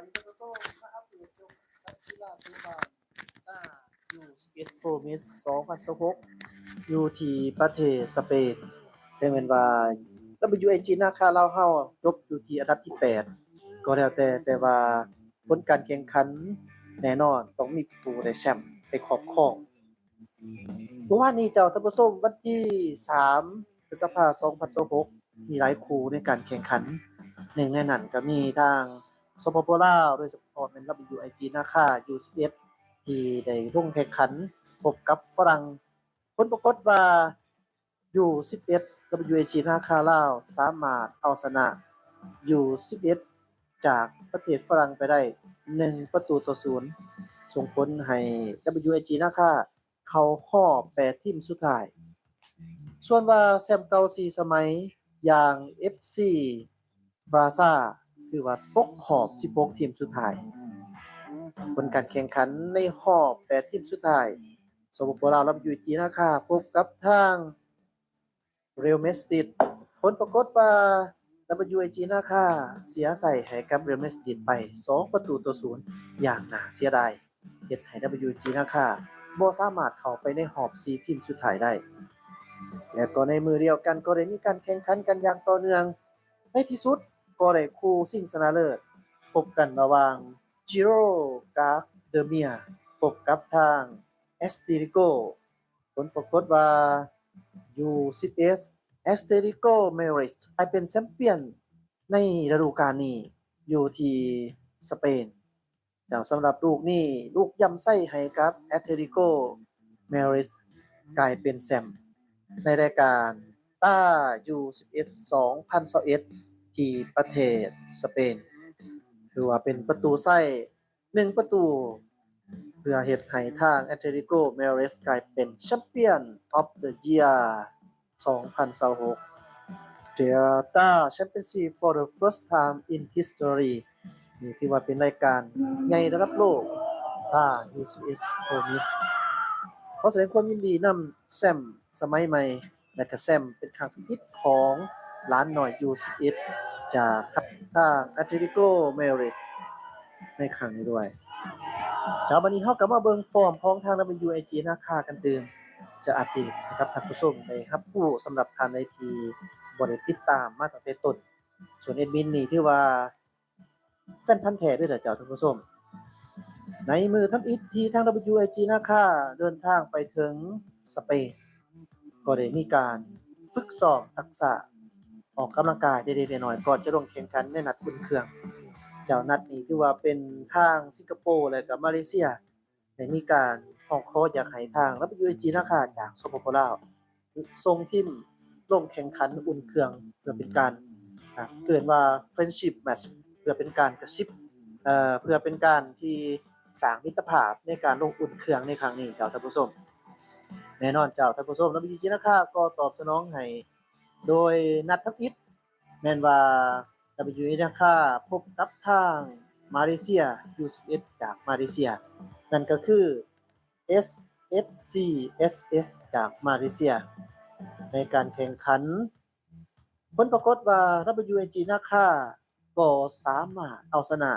ดีท่านผู้ชมมาอัปเดตชมนักกีฬาพื้นบ้านต้าอยู่11โปรมิส2026อยู่ที่ประเทศสเปนแต่แม่นว่า WAG นาคาลาวเฮาจบอยู่ที่อันดับที่8ก็แล้วแต่ว่าผลการแข่งขันแน่นอนต้องมีผู้ได้แชมป์ไปครอบครองเมื่อวานนี้เจ้าท่านผู้ชมวันที่3พฤษภาคม2026มีหลายคู่ในการแข่งขันหนึ่งในนั้นก็มีทางสปปลาวโดยเฉพาะแม่น WIG นาคา U11 ที่ได้ลงแข่งขันพบกับฝรั่งผลปรากฏว่า U11 WIG นาคาลาวสามารถเอาชนะ U11 จากประเทศฝรั่งไปได้1-0ส่งผลให้ WIG นาคาเข้ารอบ8ทีมสุดท้ายส่วนว่าแชมป์เก่า4สมัยอย่าง FC Barca คือว่าตกรอบ16ทีมสุดท้ายผลการแข่งขันในรอบ8ทีมสุดท้ายสปปลาวรับ WIG นาคาพบกับทาง Real Madrid ผลปรากฏว่า WIG นาคาเสียใส่ให้กับ Real Madrid ไป2-0อย่างน่าเสียดายเฮ็ดให้ WIG นาคาบ่สามารถเข้าไปในรอบ4ทีมสุดท้ายได้และก็ในมือเดียวกันก็ได้มีการแข่งขันกันอย่างต่อเนื่องในที่สุดก็ได้คู่ชิงชนะเลิศพบกันระหว่าง Giro Gardemir พบกับทาง Esterico ผลปรากฏว่า U11 Esterico Maris กลายเป็นแชมเปี้ยนในฤดูกาลนี้อยู่ที่สเปนแล้วสำหรับลูกนี้ลูกยำไส้ให้กับ Esterico Maris กลายเป็นแชมป์ในรายการต้า U11 2021ที่ประเทศสเปนถือว่าเป็นประตูไส้1ประตูเพื่อเฮ็ดให้ทาง Atletico Madrid กลายเป็น Champion of the Year 2026 Delta Championship for the first time in history นี่ถือว่าเป็นรายการใหญ่ระดับโลกต้า U11 Promise ขอแสดงความยินดีนำแชมป์สมัยใหม่และก็แชมป์เป็นครั้งที่อิดของหลานน้อย U11 จากทาง Atletico Madrid ในครั้งนี้ด้วยจากวันนี้เราก็มาเบิ่งฟอร์มของทาง WIG นาคากันตื่มจะอัปเดตนะครับท่านผู้ชมได้รับรู้สำหรับท่านใดที่บ่ได้ติดตามมาตั้งแต่ต้นส่วนแอดมินนี่ถือว่าแฟนพันธุ์แท้เด้อเจ้าท่านผู้ชมในมือทำอิฐที่ทาง WIG นาคาเดินทางไปถึงสเปนก็ได้มีการฝึกซ้อมทักษะออกกำลังกายเล็กๆน้อยๆก่อนจะลงแข่งขันในนัดอุ่นเครื่องเจ้านัดนี้ถือว่าเป็นทางสิงคโปร์และก็มาเลเซียได้มีการร้องขออยากให้ทาง WIG นาคาจากสปปลาวส่งทีมลงแข่งขันอุ่นเครื่องเพื่อเป็นการเกินว่า Friendship Match เพื่อเป็นการกระซิบเพื่อเป็นการที่สร้างมิตรภาพในการลงอุ่นเครื่องในครั้งนี้เจ้าท่านผู้ชมแน่นอนเจ้าท่านผู้ชม WIG นาคาก็ตอบสนองให้โดยนัดทับอิฐแม่นว่า WIG นาคาพบกับทางมาเลเซีย U11 จากมาเลเซียนั่นก็คือ SFCSS จากมาเลเซียในการแข่งขันผลปรากฏว่า WIG นาคาก็สามารถเอาชนะ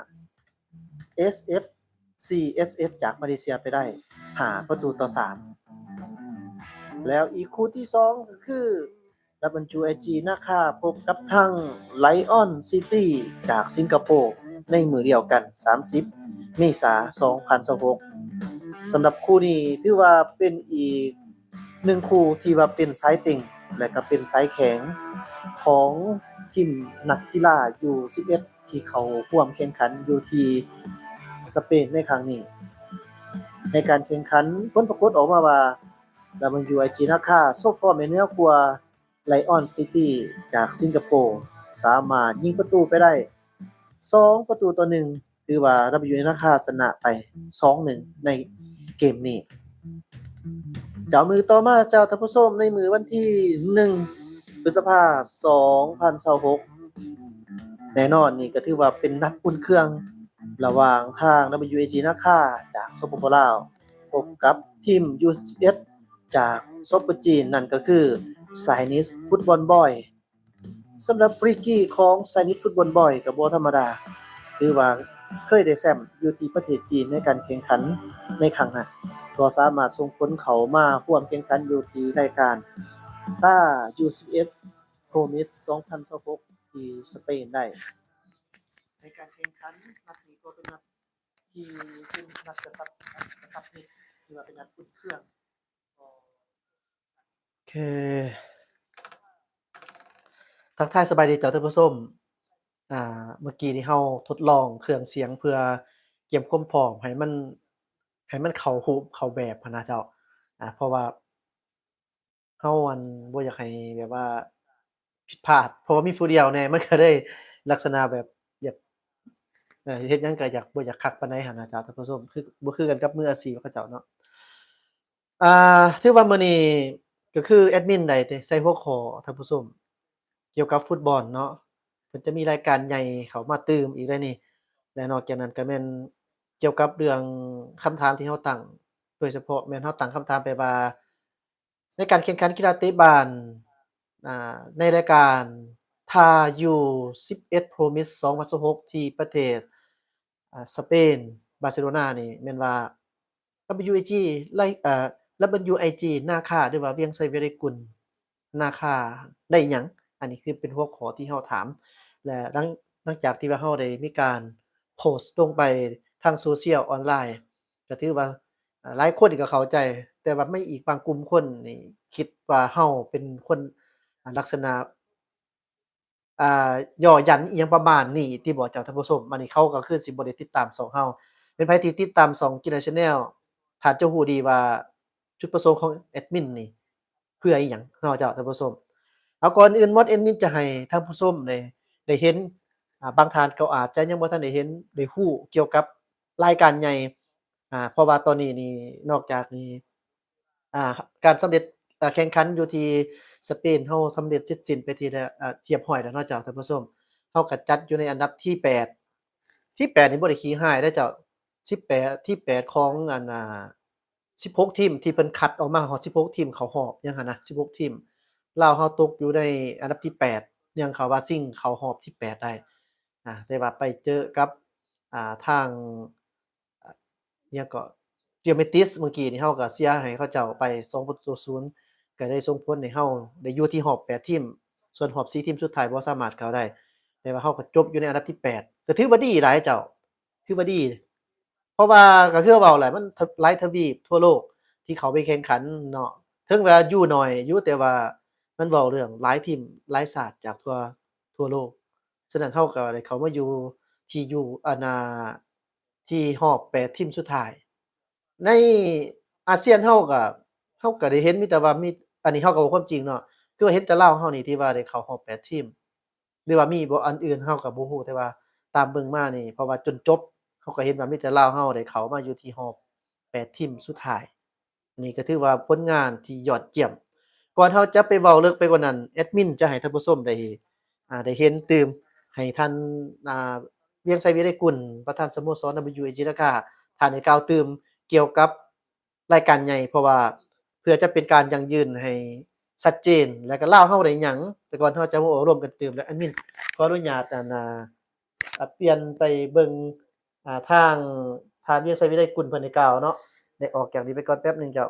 SFCSS จากมาเลเซียไปได้5-3แล้วอีกคู่ที่2ก็คือ WIG นาคาพบกับทาง Lion City จากสิงคโปร์ในมือเดียวกัน30เมษายน2026สำหรับคู่นี้ถือว่าเป็นอีก1คู่ที่ว่าเป็นสายเต็งและก็เป็นสายแข็งของทีมนักกีฬา U11 ที่เขาร่วมแข่งขันอยู่ที่สเปนในครั้งนี้ในการแข่งขันผลปรากฏออกมาว่า WIG นาคาโซฟอร์แม่นเหนือกว่า Lion City จากสิงคโปร์สามารถยิงประตูไปได้2-1ถือว่า WIG นาคาชนะไป 2-1 ในเกมนี้เจ้ามือต่อมาเจ้าท่านผู้ชมในมือวันที่1พฤษภาคม2026แน่นอนนี่ก็ถือว่าเป็นนัดอุ่นเครื่องระหว่างทาง WIG นาคาจากสปปลาวพบกับทีม U11 จากสปปจีนนั่นก็คือไซนิสฟุตบอลบอยสำหรับฟรีกี้ของไซนิสฟุตบอลบอยก็บ่ธรรมดาถือว่า เคยได้แชมป์อยู่ที่ประเทศจีนในการแข่งขันในครั้งนั้นก็สามารถส่งผลเข้ามาร่วมแข่งขันอยู่ที่รายการต้า U11 Promise 2026ที่สเปนได้ในการแข่งขันนัดนี้ก็เป็นนัดที่เป็นนัดกระชับมิตรหรือว่าเป็นนัดอุ่นเครื่องโอเคทักทายสบายดีเจ้าท่านผู้ชมเมื่อกี้นี้เราทดลองเครื่องเสียงเพื่อเตรียมความพร้อมให้มันเข้ารูปเข้าแบบหั้นนะเจ้าเพราะว่าเราบ่อยากให้แบบว่าผิดพลาดเพราะว่ามีผู้เดียวแหน่มันก็เลยลักษณะแบบอยากเฮ็ดหยังก็อยากบ่อยากคักปานใดหั้นนะเจ้าท่านผู้ชมคือบ่คือกันกับมืออาชีพเขาเจ้าเนาะถือว่ามื้อนี้ก็คือแอดมินได้ใส่หัวข้อท่านผู้ชมเกี่ยวกับฟุตบอลเนาะเพิ่นจะมีรายการใหญ่เข้ามาเติมอีกแล้วนี่และนอกจากนั้นก็แม่นเกี่ยวกับเรื่องคำถามที่เราตั้งโดยเฉพาะแม่นเราตั้งคำถามไปว่าในการแข่งขันกีฬาเตะบาลในรายการ TAU11 Promise 2026ที่ประเทศสเปนบาร์เซโลนานี่แม่นว่า WAG ไล่WIG นาค่าหรือว่าเวียงไชเวียงกุลนาค่าได้หยังอันนี้คือเป็นหัวข้อที่เราถามและหลังจากที่ว่าเราได้มีการโพสต์ลงไปทาง Social ออนไลน์ก็ถือว่าหลายคนนี่ก็เข้าใจแต่ว่ามีอีกบางกลุ่มคนนี่คิดว่าเราเป็นคนลักษณะอ่ย่อหยันอิหยังประมาณนี้ติบ่เจ้าท่านผู้ชมอันนี้เขาก็คือสิบ่ได้ติดตามช่องเราเป็นไผที่ติดตามช่อง Kina Channel ถ้าจะรู้ดีว่าจุดประสงค์ของแอดมินนี่เพื่ออิหยังเนาะเจ้าท่านผู้ชมเอาก่อนอื่นมดแอดมินจะให้ท่านผู้ชมได้เห็นบางท่านเขาอาจจะยังบ่ทันได้เห็นได้รู้เกี่ยวกับรายการใหญ่เพราะว่าตอนนี้นี่นอกจากนี้อ่าการสำเร็จแข่งขันอยู่ที่สเปนเราสำเร็จเสร็จสิ้นไปที่แล้วเรียบร้อยแล้วเนาะเจ้าท่านผู้ชมเราก็จัดอยู่ในอันดับที่8ที่8นี่บ่ได้ขี้ร้ายเด้อเจ้า18ที่8ของอัน16ทีมที่เพิ่นคัดออกมาฮอด16ทีมเข้ารอบยังหั้นนะ16ทีมลาวเราตกอยู่ในอันดับที่8ยังเขาว่าชิงเข้ารอบที่8ได้แต่ว่าไปเจอกับทางอ่าอิหยังก็ Real Betis เมื่อกี้นี่เราก็เสียให้เขาเจ้าไป2-0ก็ได้ส่งผลให้เราได้อยู่ที่รอบ8ทีมส่วนรอบ4ทีมสุดท้ายบ่สามารถเข้าได้แต่ว่าเราก็จบอยู่ในอันดับที่8ก็ถือว่าดีหลายเจ้าถือว่าดีเพราะว่าก็คือเว้าแหละมันหลายทวีปทั่วโลกที่เขาไปแข่งขันเนาะถึงว่าอยู่น้อยอยู่แต่ว่ามันเว้าเรื่องหลายทีมหลายชาติจากทั่วโลกฉะนั้นเราก็ได้เข้ามาอยู่ที่อยู่ที่รอบ8ทีมสุดท้าย ในอาเซียนเราก็ได้เห็นมีแต่ว่ามีอันนี้เราก็เว้าความจริงเนาะคือว่าเห็นแต่ลาวเรานี่ที่ว่าได้เข้ารอบ8ทีมหรือว่ามีบ่อันอื่นเราก็บ่ฮู้แต่ว่าตามเบิ่งมานี่เพราะว่าจนจบเราก็เห็นว่ามีแต่ลาวเราได้เข้ามาอยู่ที่รอบ8ทีมสุดท้ายอันนี้ก็ถือว่าผลงานที่ยอดเยี่ยมก่อนเราจะไปเว้าลึกไปกว่านั้นแอดมินจะให้ท่านผู้ชมได้เห็นตื่มให้ท่านอ่าเวียงไชวีไรกุลประธานสโมสร WAG นะคะท่านได้กล่าวตื่ม เกี่ยวกับรายการใหญ่เพราะว่าเพื่อจะเป็นการยั่งยืนให้ชัดเจนแล้วก็ลาวเราได้หยังแต่ก่อนเราจะมาโอ้ร่วมกันตื่มแล้วแอดมินขออนุญาตเปลี่ยนไปเบิ่งทางเวียงไชวิไลกุลเพิ่นได้กล่าวเนาะได้ออกจากนี้ไปก่อนแป๊บหนึ่งเจ้า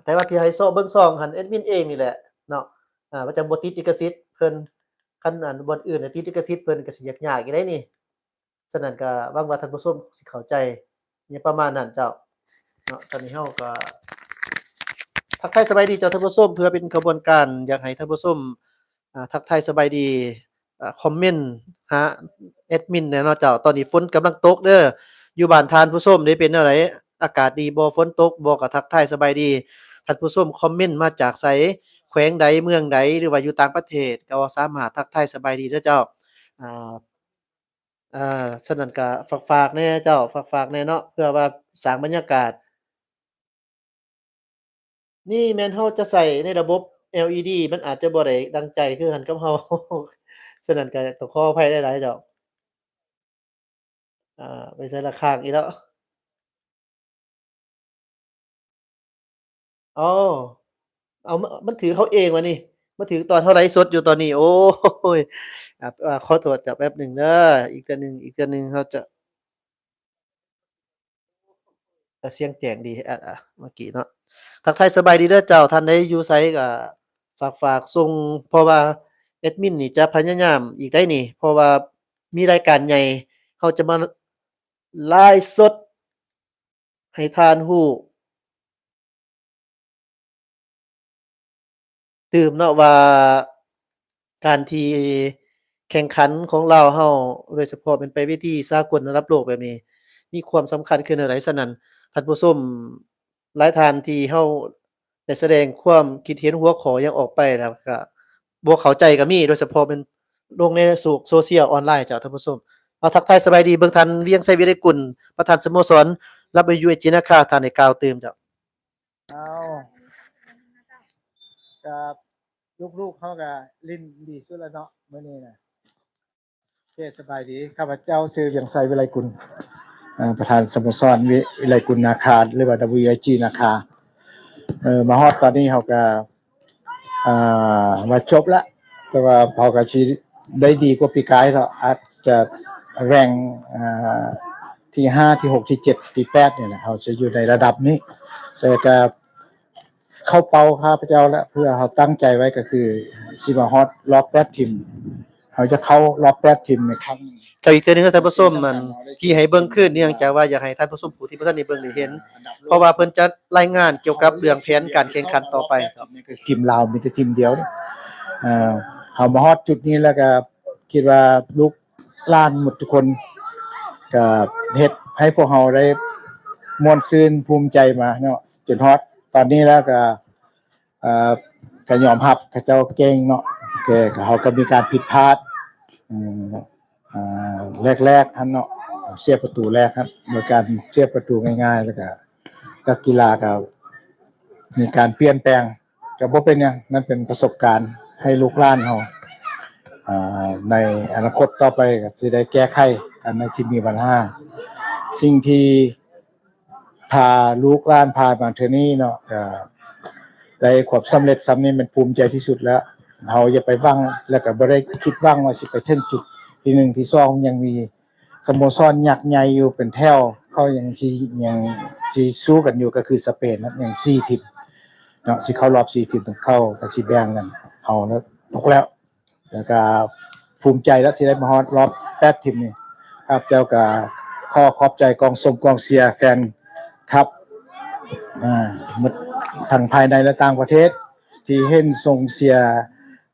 แต่ว่าที่ให้เบิ่งช่องหั้นแอดมินเองนี่แหละเนาะมันจั่งบ่ติดลิขสิทธิ์เพิ่นคันบ่อนอื่นน่ะติดลิขสิทธิ์เพิ่นก็สิยากๆอยู่เดะนี่ฉะนั้นก็หวังว่าท่านผู้ชมสิเข้าใจอิหยังประมาณนั้นเจ้า เนาะตอนนี้เราก็ทักทายสบายดีเจ้าท่านผู้ชมเพื่อเป็นกระบวนการอยากให้ท่านผู้ชมทักทายสบายดีคอมเมนต์หาแอดมินแหน่เนาะเจ้าตอนนี้ฝนกำลังตกเด้ออยู่บ้านท่านผู้ชมนี่เป็นแนวใดอากาศดีบ่ฝนตกบ่ก็ทักทายสบายดีท่านผู้ชมคอมเมนต์มาจากไสแขวงใดเมืองใดหรือว่าอยู่ต่างประเทศก็สามารถทักทายสบายดีเด้อเจ้าอ่าฉะนั้นก็ฝากๆแหน่เจ้าฝากๆแหน่เนาะเพื่อว่าสร้างบรรยากาศ นี่แม่นเราจะใส่ในระบบ LED มันอาจจะบ่ได้ดังใจคือกันกับเราฉะนั้นก็ต้องขออภัยหลายๆดอกไปไสล่ะค้างอีกแล้วอ๋ออ้าวมันถือเขาเองวะนี่ มาถึงตอนเท่าไรสดอยู่ตอนนี้โอ้ยขอโทษจ้ะแป๊บหนึ่งเด้ออีกเทื่อหนึ่งเขาจะเสียงแจ้งดีเมื่อกี้เนาะทักทายสบายดีเด้อเจ้าท่านใดอยู่ไสก็ฝากส่งเพราะว่าแอดมินนี่จะพยายามอีกได้นี่เพราะว่ามีรายการใหญ่เราจะมาไลฟ์สดให้ท่านรู้ ตื่มเนาะว่าการที่แข่งขันของลาวเราโดยเฉพาะเป็นไปเวทีสากลระดับโลกแบบนี้มีความสำคัญคือแนวใดฉะนั้นท่านผู้ชมหลายท่านที่เราได้แสดงความคิดเห็นหัวข้อหยังออกไปแล้วก็บ่เข้าใจก็มีโดยเฉพาะเป็นลงในโซเชียลออนไลน์จ้ะท่านผู้ชมทักทายสบายดีเบิ่งท่านเวียงไสวีรกุลประธานสโมสร WUAG นะคะท่านได้กล่าวเติมจ้ะเอากับลูกๆเขาก็ลิ้นดีสุดแล้วเนาะมื้อนี้น่ะโอเคสบายดีข้าพเจ้าชื่อเวียงไสวิไลกุลประธานสโมสรวิไลกุลนาคาหรือว่า WIG นาคามาฮอดตอนนี้เขาก็มาจบแล้วแต่ว่าเขาก็สิได้ดีกว่าปีกายเนาะอาจจะแรงที่5ที่6ที่7ที่8เนี่ยแหละเขาจะอยู่ในระดับนี้แต่ก็เข้าเป้าข้าพเจ้าแล้วเพื่อเขาตั้งใจไว้ก็คือสิมาฮอดรอบ8ทีมเขาจะเข้ารอบ8ทีมในครั้งก็อีกเทื่อหนึ่งท่านผู้ชมมันที่ให้เบิ่งคือเนื่องจากว่าอยากให้ท่านผู้ชมผู้ที่บ่ทันได้เบิ่งได้เห็นเพราะว่าเพิ่นจะรายงานเกี่ยวกับเรื่องแผนการแข่งขันต่อไปครับนี่คือทีมลาวมีแต่ทีมเดียวนี่เขามาฮอดจุดนี้แล้วก็คิดว่าลูกหลานหมดทุกคนก็เฮ็ดให้พวกเราได้ม่วนซื่นภูมิใจมาเนาะจนฮอดตอนนี้แล้วก็ก็ยอมรับเขาเจ้าเก่งเนาะก็เขาก็มีการผิดพลาดแรกๆท่านเนาะเสียประตูแรกครับโดยการเสียประตูง่ายๆแล้วก็กีฬาก็มีการเปลี่ยนแปลงก็บ่เป็นหยังนั่นเป็นประสบการณ์ให้ลูกหลานเฮาในอนาคตต่อไปก็สิได้แก้ไขอันใดที่มีปัญหาสิ่งที่พาลูกหลานผ่านมาเทื่อนี้เนาะก็ได้ความสำเร็จซ้ำนี้มันภูมิใจที่สุดแล้วเฮาอย่าไปหวังแล้วก็บ่ได้คิดหวังว่าสิไปถึงจุดที่1ที่2ยังมีสโมสรยักษ์ใหญ่อยู่เป็นแถวเขายังสิสู้กันอยู่ก็คือสเปนนะยัง4ทีมเนาะสิเข้ารอบ4ทีมต้องเข้าก็สิแบ่งกันเอาแล้วตกแล้วก็ภูมิใจแล้วที่ได้มาฮอดรอบ8ทีมนี่ครับแล้วก็ขอขอบใจกองสมกองเชียร์แฟนครับหมดทั้งภายในและต่างประเทศที่เห็นส่งเชียร์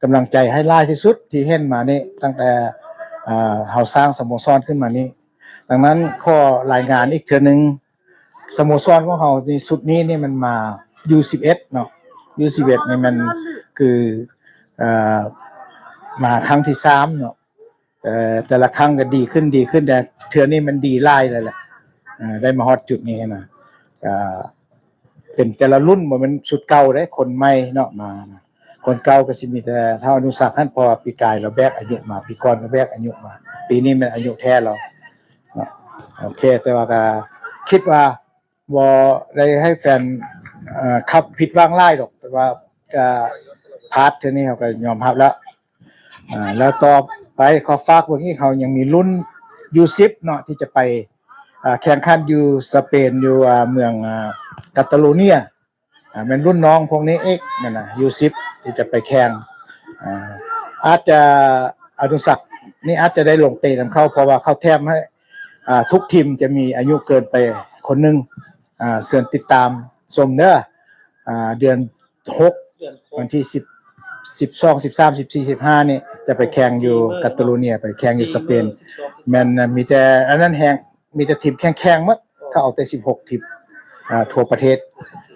กำลังใจให้หลายที่สุดที่เห็นมานี่ตั้งแต่เฮาสร้างสโมสรขึ้นมานี้ดังนั้นขอรายงานอีกเทื่อนึงสโมสรของเฮาในสุดนี้นี่มันมา U11 เนาะ U11 นี่มันคือมาครั้งที่3เนาะแต่ละครั้งก็ดีขึ้นแต่เทื่อนี้มันดีหลายเลยแหละได้มาฮอดจุดนี้นะเป็นแต่ละรุ่นบ่แม่นชุดเก่าเด้คนใหม่เนาะมาคนเก่าก็สิมีแต่เท่าอนุสักท่านพอปีกายเราแบกอายุมาปีก่อนก็แบกอายุมาปีนี้มันอายุแท้เราโอเคแต่ว่าก็คิดว่าบ่ได้ให้แฟนขับผิดหวังหลายดอกแต่ว่าก็พาร์ทเทื่อนี้เขาก็ยอมรับแล้วต่อไปขอฝากว่างี้เขายังมีรุ่น U10 เนาะที่จะไปแข่งขันอยู่สเปนอยู่เมืองกาตาลูเนียเป็นรุ่นน้องพวกนี้เอกนั่นน่ะ U10 ที่จะไปแข่งอาจจะอนุสักนี่อาจจะได้ลงเตะนำเข้าเพราะว่าเขาแถมให้ทุกทีมจะมีอายุเกินไปคนนึงเสื่อติดตามชมเด้อเดือน6วันที่10 12 13 14 15นี่จะไปแข่งอยู่กาตาลูเนียไปแข่งอยู่สเปนแม่นมีแต่อันนั้นแฮงมีแต่ทีมแข่งหมดเขาเอาแต่16ทีมทั่วประเทศ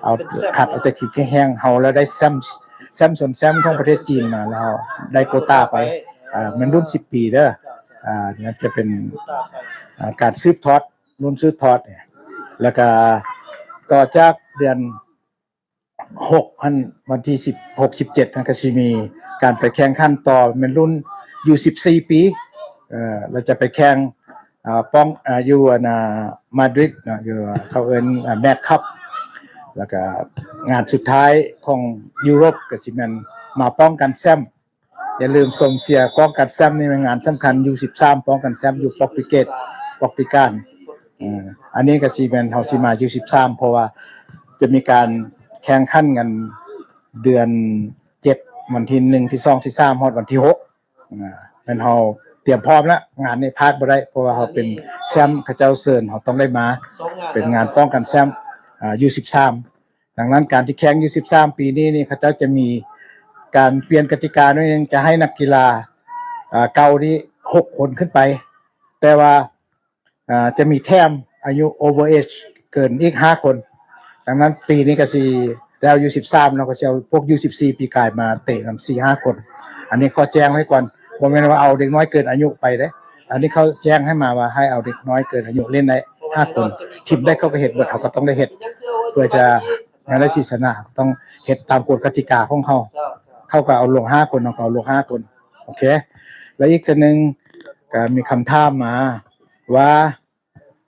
เอาคัดเอาแต่ทีมแข่งเฮาแล้วได้แชมป์ของประเทศจีนมาแล้วได้โควตาไปมันรุ่น10ปีเด้อนั่นจะเป็นการสืบทอดรุ่นสืบทอดเนี่ยแล้วก็ต่อจากเดือน6วันที่16 17ท่านก็สิมีการไปแข่งขันต่อเป็นรุ่นอยู่14ปีเราจะไปแข่งป้องอยู่มาดริดนะอยู่เขาเอิ้นแมตช์คัพแล้วก็งานสุดท้ายของยุโรปก็สิแม่น มาป้องกันแชมป์อย่าลืมส่งเสียป้องกันแชมป์นี่เป็นงานสำคัญอยู่13ป้องกันแชมป์อยู่ปอกปิเกตปอกปิการอันนี้ก็สิเป็นเฮาสิมาอยู่13เพราะว่าจะมีการแข่งขันกันเดือน7วันที่1ที่2ที่3ฮอดวันที่6เป็นเฮาเตรียมพร้อมแล้วงานนี้พลาดบ่ได้เพราะว่าเฮาเป็นแชมป์เขาเจ้าเชิญเฮาต้องได้มาเป็นงานป้องกันแชมป์อยู่13ดังนั้นการที่แข่งอยู่13ปีนี้นี่เขาเจ้าจะมีการเปลี่ยนกติกาหน่อยนึงจะให้นักกีฬาเก่านี่6คนขึ้นไปแต่ว่าจะมีแถมอายุโอเวอร์เอจเกินอีก5คนดังนั้นปีนี้ก็สิแล้วอยู่13เราก็สิเอาพวกU14ปีกายมาเตะนำ 4-5 คนอันนี้ขอแจ้งไว้ก่อนบ่แม่นว่าเอาเด็กน้อยเกินอายุไปเด้อันนี้เขาแจ้งให้มาว่าให้เอาเด็กน้อยเกินอายุเล่นได้5คนทีมได้เขาก็เฮ็ดเบิดเขาก็ต้องได้เฮ็ดเพื่อจะในราศีชนะต้องเฮ็ดตามกฎกติกาของเขาก็เอาลง5คนเอาก็เอาลง5คนโอเคแล้วอีกตัวนึงก็มีคำถามมาว่า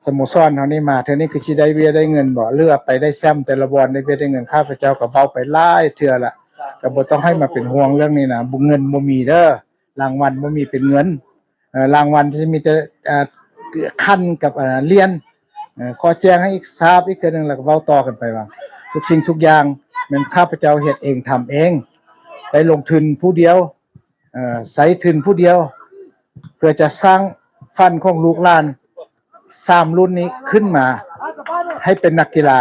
สโมสรเฮานี่มาเทื่อนี้คือสิได้เบี้ยได้เงินบ่เลือกไปได้แซมแต่ละบอลได้เบี้ยได้เงินข้าพเจ้าก็เว้าไปหลายเทื่อละก็บ่ต้องให้มาเป็นห่วงเรื่องนี้นะเงินบ่มีเด้อรางวัลบ่มีเป็นเงินรางวัลจะมีแต่ขั้นกับเรียนขอแจ้งให้อีกทราบอีกเทื่อนึงแล้วก็เว้าต่อกันไปว่าทุกสิ่งทุกอย่างมันข้าพเจ้าเฮ็ดเองทำเองได้ลงทุนผู้เดียวใช้ทุนผู้เดียวเพื่อจะสร้างฝันของลูกหลาน3รุ่นนี้ขึ้นมาให้เป็นนักกีฬา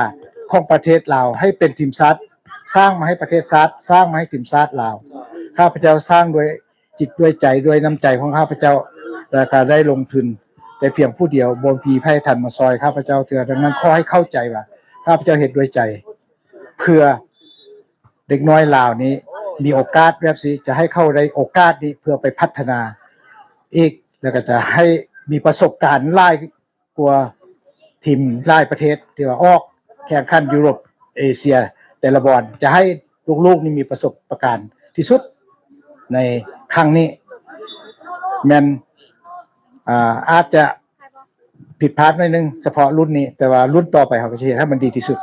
ของประเทศลาวให้เป็นทีมชาติสร้างมาให้ประเทศชาติสร้างมาให้ทีมชาติลาวข้าพเจ้าสร้างด้วยจิตด้วยใจด้วยน้ำใจของข้าพเจ้าและก็ได้ลงทุนแต่เพียงผู้เดียวบ่มีไผทันมาซอยข้าพเจ้าเทื่อดังนั้นขอให้เข้าใจว่าข้าพเจ้าเฮ็ดด้วยใจเพื่อเด็กน้อยลาวนี้มีโอกาสแบบนี้จะให้เข้าได้โอกาสนี้เพื่อไปพัฒนาอีกแล้วก็จะให้มีประสบการณ์หลายกว่าทีมหลายประเทศที่ว่าออกแข่งขันยุโรปเอเชียแต่ละบอลจะให้ลูกๆนี่มีประสบการณ์ที่สุดในครั้งนี้แม่นอาจจะผิดพลาดหน่อยนึงเฉพาะรุ่นนี้แต่ว่ารุ่นต่อไปเขาก็จะเฮ็ดให้มันดีที่สุด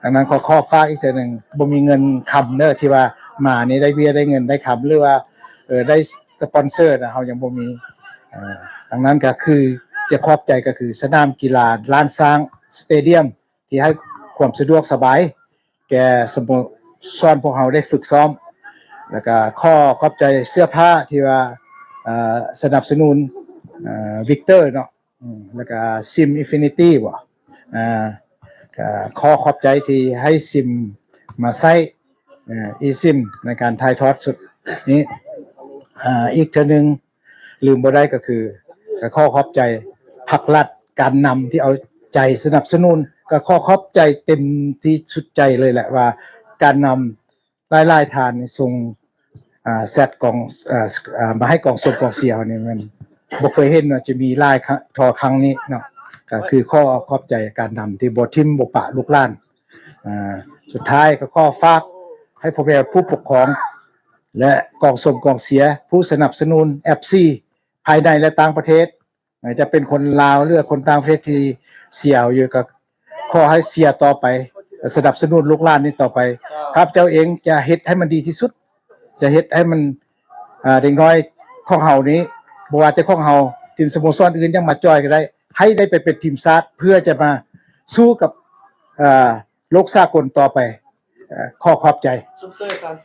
ดังนั้นขอฝากอีกเทื่อนึงบ่มีเงินคำเด้อที่ว่ามานี่ได้เบี้ยได้เงินได้คำหรือว่าได้สปอนเซอร์นะเฮายังบ่มีดังนั้นก็คือจะขอบใจก็คือสนามกีฬาลานช้างสเตเดียมที่ให้ความสะดวกสบายแก่สโมสรพวกเราได้ฝึกซ้อมแล้วก็ขอบใจเสื้อผ้าที่ว่าสนับสนุนวิกเตอร์เนาะแล้วก็ซิมอินฟินิตี้บ่ก็ขอบใจที่ให้ซิมมาใช้อีซิมในการถ่ายทอดสดนี้อีกเทื่อนึงลืมบ่ได้ก็คือก็ขอบใจภาครัฐการนำที่เอาใจสนับสนุนก็ขอบใจเต็มที่สุดใจเลยแหละว่าการนำหลายๆทานส่งแซตกองมาให้กองส่งกองเสียนี่มันบ่เคยเห็นว่าจะมีหลายครั้งนี้เนาะก็คือขอบใจการนำที่บ่ทิ่มบ่ปะลูกหลานสุดท้ายก็ขอฝากให้พ่อแม่ผู้ปกครองและกองส่งกองเสียผู้สนับสนุน FC ภายในและต่างประเทศจะเป็นคนลาวหรือคนต่างประเทศที่เสียอยู่ก็ขอให้เสียต่อไปสนับสนุนลูกหลานนี้ต่อไปครับเจ้าเองจะเฮ็ดให้มันดีที่สุดจะเฮ็ดให้มันเด็กน้อยของเฮานี้บ่ว่าแต่ของเฮาทีมสโมสรอื่นยังมาจอยก็ได้ให้ได้ไปเป็นทีมชาติเพื่อจะมาสู้กับโลกสากลต่อไปขอบใจซุ่มเสื้อกัน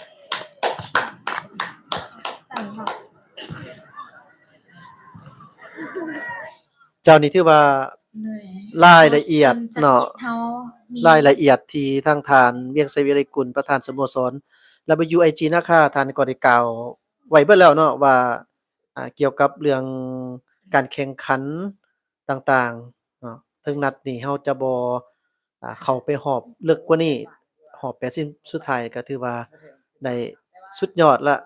เจ้านี่ถือว่ารายละเอียดเนาะรายละเอียดที่ทางทานเวียงไสวิไลกุลประธานสโมสร WIG นะคะท่านก็ได้กล่าวไว้เบิดแล้วเนาะว่าเกี่ยวกับเรื่องการแข่งขันต่างๆเนาะถึงนัดนี้เฮาจะบ่เข้าไปฮอบลึกกว่านี้ฮอบ8ทีมสุดท้ายก็ถือว่าได้สุดยอดละ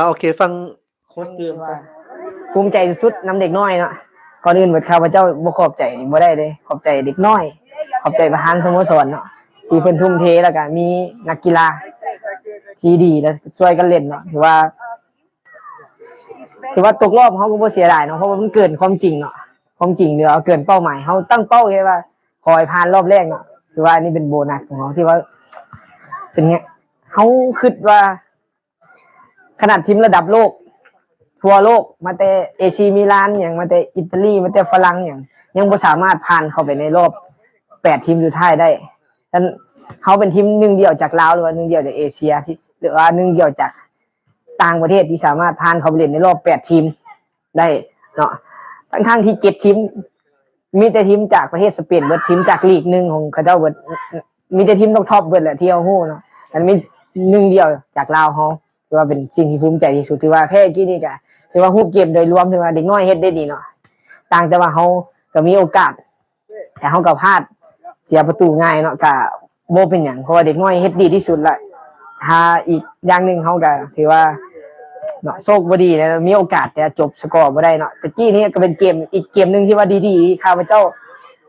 โอเคฟังโค้ชเติมจ้ะภูมิใจสุดนำเด็กน้อยเนาะก่อนอื่นเบิดข้าพเจ้าบ่ขอบใจบ่ได้เลยขอบใจเด็กน้อยขอบใจประธานสโมสรเนาะที่เพิ่นทุ่มเทแล้วก็มีนักกีฬาที่ดีและช่วยกันเล่นเนาะถือว่าตกรอบเฮาก็บ่เสียดายเนาะเพราะว่ามันเกินความจริงเนาะความจริงเด้อเกินเป้าหมายเฮาตั้งเป้าแค่ว่าขอให้ผ่านรอบแรกเนาะถือว่าอันนี้เป็นโบนัสของเฮาที่ว่าเป็นไง เฮาคิดว่าขนาดทีมระดับโลกทั่วโลกมาแต่เอซีมิลานหยังมาแต่อิตาลีมาแต่ฝรั่งหยังยังบ่สามารถผ่านเข้าไปในรอบ8ทีมสุดท้ายได้ฉะนั้นเฮาเป็นทีมหนึ่งเดียวจากลาวหรือว่าหนึ่งเดียวจากเอเชียที่หรือว่าหนึ่งเดียวจากต่างประเทศที่สามารถผ่านเข้าไปเล่นในรอบ8ทีมได้เนาะทั้งที่7ทีมมีแต่ทีมจากประเทศสเปนเบิดทีมจากลีก1ของเขาเจ้าเบิดมีแต่ทีมท็อปๆเบิดแหละที่เฮาฮู้เนาะอันมีหนึ่งเดียวจากลาวเฮาถือว่าเป็นสิ่งที่ภูมิใจที่สุดถือว่าแพ้กี้นี่ก็ถือว่าฮู้เกมโดยรวมถือว่าเด็กน้อยเฮ็ดได้ดีเนาะต่างแต่ว่าเฮาก็มีโอกาสแต่เฮาก็พลาดเสียประตูง่ายเนาะก็บ่เป็นหยังเพราะว่าเด็กน้อยเฮ็ดดีที่สุดละถ้าอีกอย่างนึงเฮาก็ถือว่าเนาะโชคบ่ดีนะมีโอกาสแต่จบสกอร์บ่ได้เนาะตะกี้นี้ก็เป็นเกมอีกเกมนึงที่ว่าดีๆข้าพเจ้า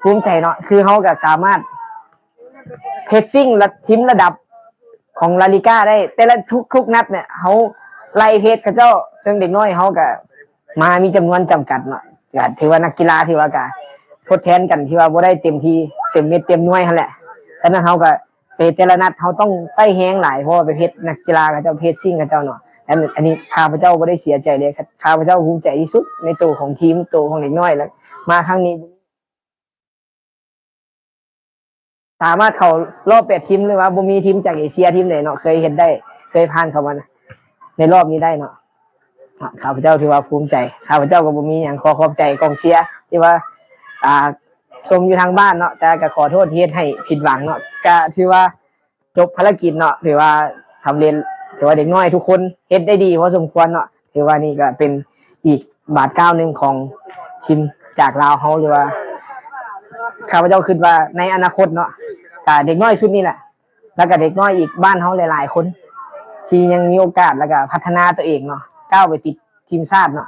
ภูมิใจเนาะคือเฮาก็สามารถเพรสซิ่งและทีมระดับของลาลิก้าได้แต่ละทุกนัดเนี่ยเฮาไล่เพจเขาเจ้าซึ่งเด็กน้อยเฮาก็มามีจำนวนจำกัดเนาะก็ถือว่านักกีฬาที่ว่าก็ทดแทนกันที่ว่าบ่ได้เต็มที่เต็มเม็ดเต็มหน่วยหั่นแหละฉะนั้นเฮาก็แต่ละนัดเฮาต้องใส่แฮงหลายเพราะว่าไปเพชรนักกีฬาเขาเจ้าเพรสซิ่งเขาเจ้าเนาะอันนี้ข้าพเจ้าบ่ได้เสียใจเลยข้าพเจ้าภูมิใจที่สุดในตัวของทีมตัวของเด็กน้อยแล้วมาครั้งนี้สามารถเข้ารอบ8ทีมหรือว่าบ่มีทีมจากเอเชียทีมไหนเนาะเคยเฮ็ดได้เคยผ่านเข้ามาในรอบนี้ได้เนาะข้าพเจ้าถือว่าภูมิใจข้าพเจ้าก็บ่มีหยังขอขอบใจกองเชียร์ที่ว่าชมอยู่ทางบ้านเนาะแต่ก็ขอโทษที่เฮ็ดให้ผิดหวังเนาะก็ถือว่าจบภารกิจเนาะถือว่าสำเร็จถือว่าเด็กน้อยทุกคนเฮ็ดได้ดีพอสมควรเนาะถือว่านี่ก็เป็นอีกบาทก้าวนึงของทีมจากลาวเฮาหรือว่าข้าพเจ้าคิดว่าในอนาคตเนาะก็เด็กน้อยชุดนี้แหละแล้วก็เด็กน้อยอีกบ้านเฮาหลายๆคนที่ยังมีโอกาสแล้วก็พัฒนาตัวเองเนาะก้าวไปติดทีมชาติเนาะ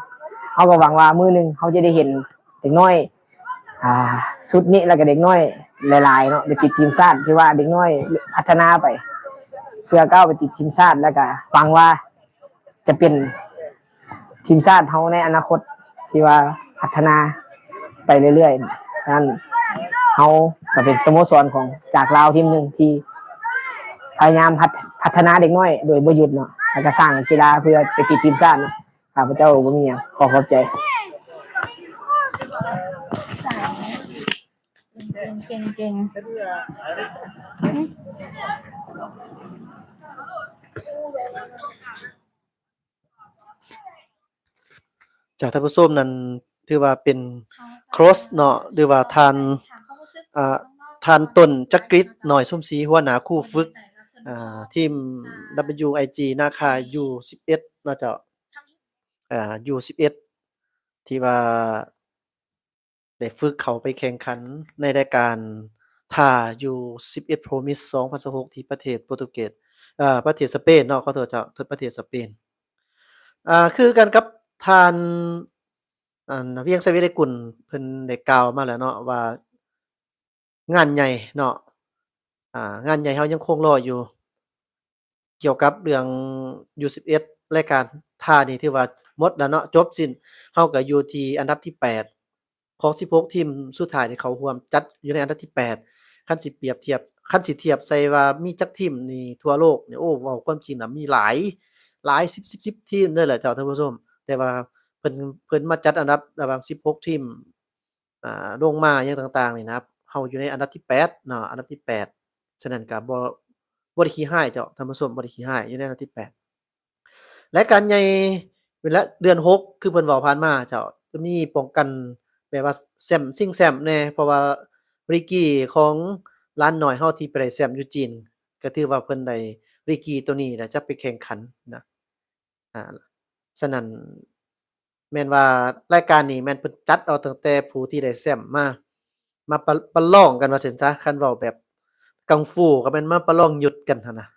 เฮาก็หวังว่ามื้อนึงเฮาจะได้เห็นเด็กน้อยชุดนี้แล้วก็เด็กน้อยหลายๆเนาะไปติดทีมชาติที่ว่าเด็กน้อยพัฒนาไปเพื่อก้าวไปติดทีมชาติแล้วก็หวังว่าจะเป็นทีมชาติเฮาในอนาคตที่ว่าพัฒนาไปเรื่อยๆฉะนั้นเฮาก็เป็นสโมสรของจากลาวทีมนึงที่พยายามพัฒนาเด็กน้อยโดยบ่หยุดเนาะแล้วก็สร้างกีฬาเพื่อไปติดทีมชาติเนาะข้าพเจ้าบ่มีหยังขอขอบใจเก่งจากท่านผู้ชมนั้นถือว่าเป็นโค้ชเนาะหรือว่าทานต้นจักริดหน่อยส้มสีหัวหน้าคู่ฝึกทีม WIG นาคา U11 เนาะเจ้าU11 ที่ว่าได้ฝึกเข้าไปแข่งขันในรายการท่า U11 Promise 2026ที่ประเทศโปรตุเกสประเทศสเปนเนาะขอโทษเจ้าประเทศสเปนคือกันกับทานเวียงไสวีไดกุลเพิ่นได้กล่าวมาแล้วเนาะว่างานใหญ่เนาะงานใหญ่เรายังคงรออยู่เกี่ยวกับเรื่อง U11 รายการท่านี่ถือว่าหมดแล้วเนาะจบสิ้นเราก็อยู่ที่อันดับที่8ของ16ทีมสุดท้ายที่เขาร่วมจัดอยู่ในอันดับที่8คันสิเปรียบเทียบคันสิเทียบใส่ว่ามีจักทีมนี่ทั่วโลกนี่โอ้เว้าความจริงน่ะมีหลาย10ทีมเลยแหละเจ้าท่านผู้ชมแต่ว่าเพิ่นมาจัดอันดับระหว่าง16ทีมลงมาหยังต่างๆนี่นะครับเราอยู่ในอันดับที่8เนาะอันดับที่8ฉะนั้นก็บ่ได้ขี้ร้ายเจ้าท่านผู้ชมบ่ได้ขี้ร้ายอยู่ในอันดับที่8รายการใหญ่เวลาเดือน6คือเพิ่นเว้าผ่านมาเจ้าจะมีป้องกันแบบว่าแชมป์ชิงแชมป์แหน่เพราะว่าริกกี้ของหลานน้อยเฮาที่ไปได้แชมป์อยู่จีนก็ถือว่าเพิ่นได้ริกกี้ตัวนี้น่ะจะไปแข่งขันนะอ่าฉะนั้นแม่นว่ารายการนี้แม่นเพิ่นจัดเอาตั้งแต่ผู้ที่ได้แชมป์มาประลองกันว่าซั่นซะคันเว้าแบบกังฟูก็แม่นมาประลองยุทธกันหั้นน่ะ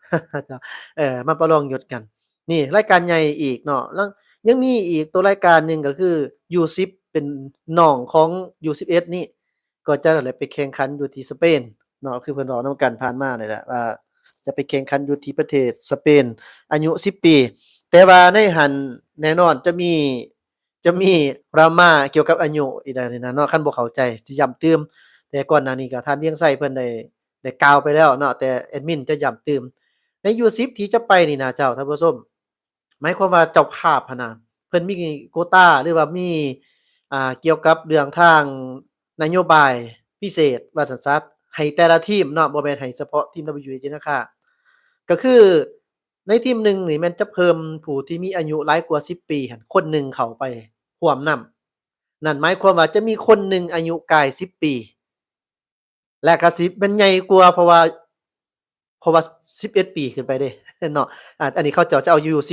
มาประลองยุทธกัน นี่รายการใหญ่อีกเนาะแล้วยังมีอีกตัวรายการหนึ่งก็คือ U10 เป็นน้องของ U11 นี่ก็จะได้ไปแข่งขันอยู่ที่สเปนเนาะคือเพิ่นเว้านำกันผ่านมานี่แหละว่าจะไปแข่งขันอยู่ที่ประเทศสเปนอายุ10ปีแต่ว่าในหั้นแน่นอนจะมีดราม่าเกี่ยวกับอายุอีกแล้วนี่นะเนาะคันบ่เข้าใจสิย้ำเติมแต่ก่อนหน้านี้ก็ท่านเวียงไสเพิ่นได้กล่าวไปแล้วเนาะแต่แอดมินจะย้ำเติม ใน U10 ที่จะไปนี่นะเจ้าท่านผู้ชมหมายความว่าเจ้าภาพหั้นน่ะเพิ่นมีโควตาหรือว่ามีเกี่ยวกับเรื่องทางนโยบายพิเศษว่าซั่นซะให้แต่ละทีมเนาะบ่แม่นให้เฉพาะทีม WH นะคะก็คือในทีมหนึ่งนี่แม่นจะเพิ่มผู้ที่มีอายุหลายกว่า10ปีหั้นคนหนึ่งเข้าไปร่วมนำนั่นหมายความว่าจะมีคนหนึ่งอายุกาย10ปีและก็สิแม่นใหญ่กว่าเพราะว่า11ปีขึ้นไปเด้เนาะอันนี้เขาเจ้าจะเอาอยู่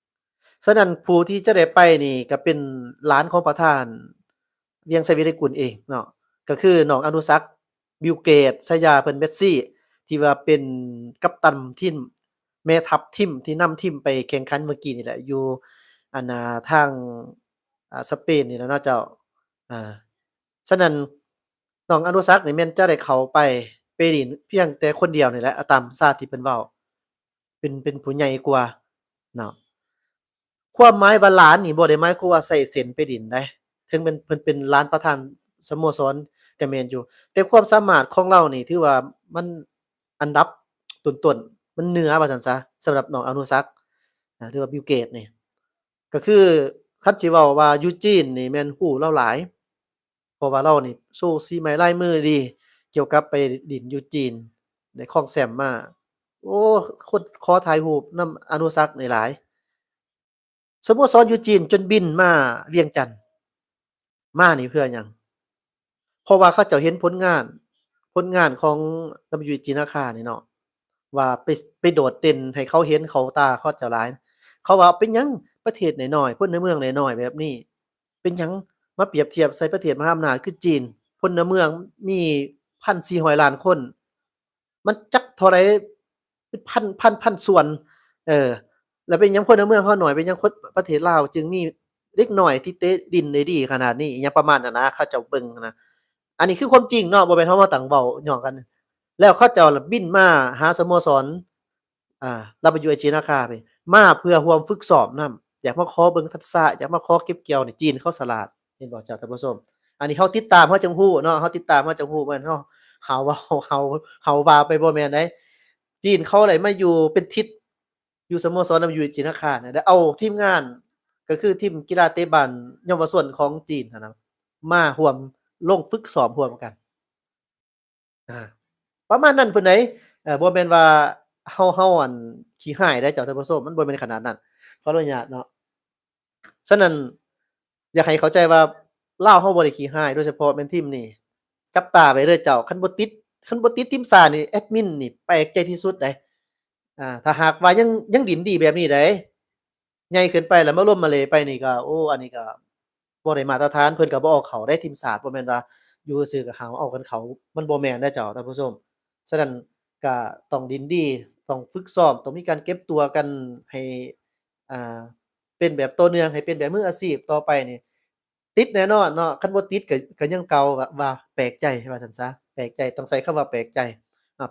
10ฉะนั้นผู้ที่จะได้ไปนี่ก็เป็นหลานของประธานเวียงไสวีรกุลเองเนาะก็คือน้องอนุสักษ์บิลเกตฉายาเพิ่นเมสซี่ที่ว่าเป็นกัปตันทีมแม่ทัพทีมที่นำทีมไปแข่งขันเมื่อกี้นี่แหละอยู่ทางสเปนนี่แหละเนาะเจ้าอาฉะนั้นน้องอนุสักษ์นี่แม่นจะได้เข้าไปเล่นเพียงแต่คนเดียวนี่แหละตามชาติที่เพิ่นเว้าเป็นผู้ใหญ่กว่าเนาะ ความหมายว่าหลานนี่บ่ได้หมายความว่าใช้เส้นไปดินเดะถึงเพิ่นเป็นหลานประธานสโมสรก็แม่นอยู่แต่ความสามารถของเรานี่ถือว่ามันอันดับต้นๆมันเหนือว่าซั่นซะสำหรับน้องอนุสักษ์หรือว่าบิลเกตนี่ก็คือคันสิเว้าว่ายูจีนนี่แม่นฮู้เลาหลายเพราะว่าเรานี่โชว์ฝีไม้ลายมือดีเกี่ยวกับไปดินอยู่จีนได้ครองแชมป์มาโอ้คนขอถ่ายรูปนำอนุสักษ์นี่หลาย สโมสรอยู่จีนจนบินมาเวียงจันทน์มานี่เพื่อหยังเพราะว่าเขาเจ้าเห็นผลงานของ WG นาคานี่เนาะว่าไปโดดเด่นให้เขาเห็นเขาตาเขาเจ้าหลายเขาว่าเป็นหยังประเทศน้อยๆพลเมืองน้อยๆแบบนี้เป็นหยังมาเปรียบเทียบใส่ประเทศมหาอำนาจคือจีนพลเมืองมี1,400ล้านคนมันจักเท่าไรเป็นพันส่วนเออ แล้วเป็นหยังคนในเมืองเราน้อยเป็นหยังคนประเทศลาวจึงมีเด็กน้อยที่เตะดินได้ดีขนาดนี้อิหยังประมาณนั้นนะเขาเจ้าเบิ่งนะอันนี้คือความจริงเนาะบ่แม่นเรามาตั้งเว้าหยอกกันแล้วเขาเจ้าน่ะบินมาหาสโมสรWIG นาคานี่มาเพื่อร่วมฝึกซ้อมนำอยากมาขอเบิ่งทักษะอยากมาขอเก็บเกี่ยวนี่จีนเขาฉลาดเห็นบ่เจ้าท่านผู้ชมอันนี้เราติดตามเราจังฮู้เนาะเราติดตามเราจังฮู้บ่แม่นเราหาว่าเฮาว่าไปบ่แม่นเดะจีนเขาได้มาอยู่เป็นทิศ อยู่สโมสร WG นาคาเนี่ยได้เอาทีมงานก็คือทีมกีฬาเตะบอลเยาวชนของจีนหั้นนะมาร่วมลงฝึกซ้อมร่วมกันอาประมาณนั้นพู้นใดบ่แม่นว่าเฮาอั่นขี้ร้ายเด้อเจ้าท่านผู้ชมมันบ่แม่นขนาดนั้นขออนุญาตเนาะฉะนั้นอยากให้เข้าใจว่าลาวเราบ่ได้ขี้ร้ายโดยเฉพาะแม่นทีมนี้จับตาไว้เด้อเจ้าคันบ่ติดทีมชาตินี่แอดมินนี่แปลกใจที่สุดเดะ ถ้าหากว่ายังดินดีแบบนี้ได้ใหญ่เกินไปแล้วมาล้มมาเหลไปนี่ก็โอ้อันนี้ก็บ่ได้มาตรฐานเพิ่นก็บ่เอาเข้าได้ทีมชาติบ่แม่นว่าอยู่ซื่อๆก็หาว่าเอากันเข้ามันบ่แม่นเด้อเจ้าท่านผู้ชมฉะนั้นก็ต้องดินดีต้องฝึกซ้อมต้องมีการเก็บตัวกันให้อ่าเป็นแบบต่อเนื่องให้เป็นแบบมืออาชีพต่อไปนี่ติดแน่นอนเนาะคันบ่ติดก็ยังเก่าว่าแปลกใจว่าซั่นซะแปลกใจต้องใช้คำว่าแปลกใจ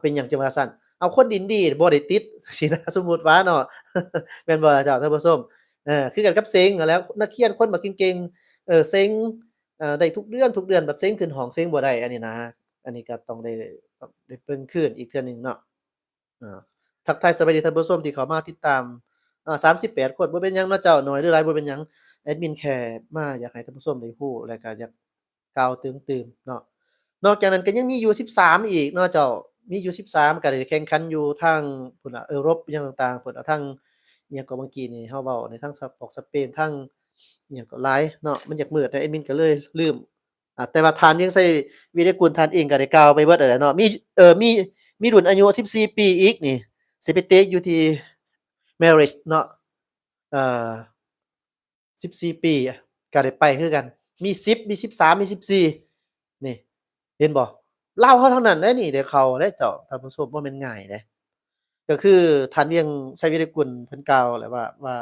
เป็นหยังจังว่าซั้น เอาคนดินดีบ่ได้ติดสินะสมมุติว่าเนาะแม่นบ่ล่ะเจ้าท่านผู้ชมคือกันกับเซ็งนั่นแหล้วนักเรียนคนบักเก่งๆเซ็งได้ทุกเดือนบัดเซ็งขึ้นห้องเซ็งบ่ได้อันนี้นะอันนี้ก็ต้องได้เบิ่งคืนอีกเทื่อหนึ่งเนาะอาทักทายสวัสดีท่านผู้ชมที่เข้ามาติดตาม38คนบ่เป็นหยังเนาะเจ้าน้อยหรือหลายบ่เป็นหยังแอดมินแค่มาอยากให้ท่านผู้ชมได้รู้แล้วก็อยากกล่าวถึงตื่มเนาะ นอกจากนั้นก็ยังมี U13 อีกเนาะเจ้ามี U13 ก็ได้แข่งขันอยู่ทางพุ่นน่ะยุโรปอิหยังต่างๆพุ่นน่ะทางอิหยังก็เมื่อกี้นี่เราเว้าในทางสเปนทางอิหยังก็หลายเนาะมันอยากมืดแต่แอดมินก็เลยลืมแต่ว่าทานยังใช้วีรกุลทานเองก็ได้กล่าวไปเบิดนั่นแหละเนาะมีรุ่นอายุ14ปีอีกนี่สิไปเตะอยู่ที่ Marist เนาะเอ่อ14ปีก็ได้ไปคือกันมี10มี13มี14นี่ เห็นบ่ลาวเขาเท่านั้นเด้อนี่ได้เข้าเด้อเจ้าท่านผู้ชมบ่แม่นง่ายเดะก็คือท่านยังชัยวิรกุลเพิ่นกล่าวแหละว่า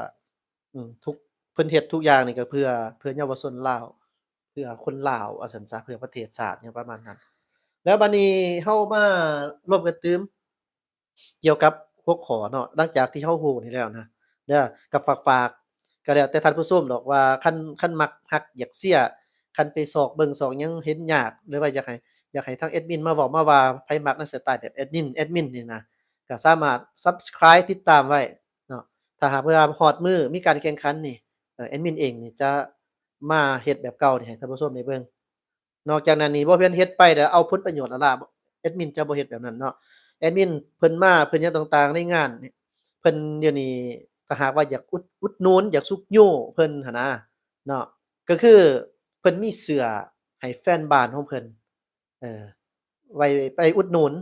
ทุกเพิ่นเฮ็ดทุกอย่างนี่ก็เพื่อเยาวชนลาวเพื่อคนลาวว่าซั่นซะเพื่อประเทศชาติหยังประมาณนั้นแล้วบัดนี้เฮามาร่วมกันตืมเกี่ยวกับหัวข้อเนาะหลังจากที่เฮารู้นี่แล้วนะเด้อก็ฝากก็แล้วแต่ท่านผู้ชมดอกว่าคันมักฮักอยากเชียร์คันไปซอกเบิ่งซอกหยังเห็นยากหรือว่าอยากให้ทางแอดมินมาเว้ามาว่าไผมักในสไตล์แบบแอดมินนี่นะ ก็สามารถ Subscribe ติดตามไว้เนาะถ้าหากว่าฮอดมื้อมีการแข่งขันนี่แอดมินเองนี่จะมาเฮ็ดแบบเก่านี่ให้ท่านผู้ชมได้เบิ่งนอกจากนั้นนี่บ่แม่นเฮ็ดไปแล้วเอาผลประโยชน์เอาล่ะแอดมินจะบ่เฮ็ดแบบนั้นเนาะแอดมินเพิ่นมาเพิ่นหยังต่างๆในงานนี่เพิ่นเดี๋ยวนี้ถ้าหากว่าอยากอุดหนุนอยากซุกโย่เพิ่นหั้นนะเนาะก็คือเพิ่นมีเสื้อให้แฟนบ้านของเพิ่นเออไว้ไปอุดหนุน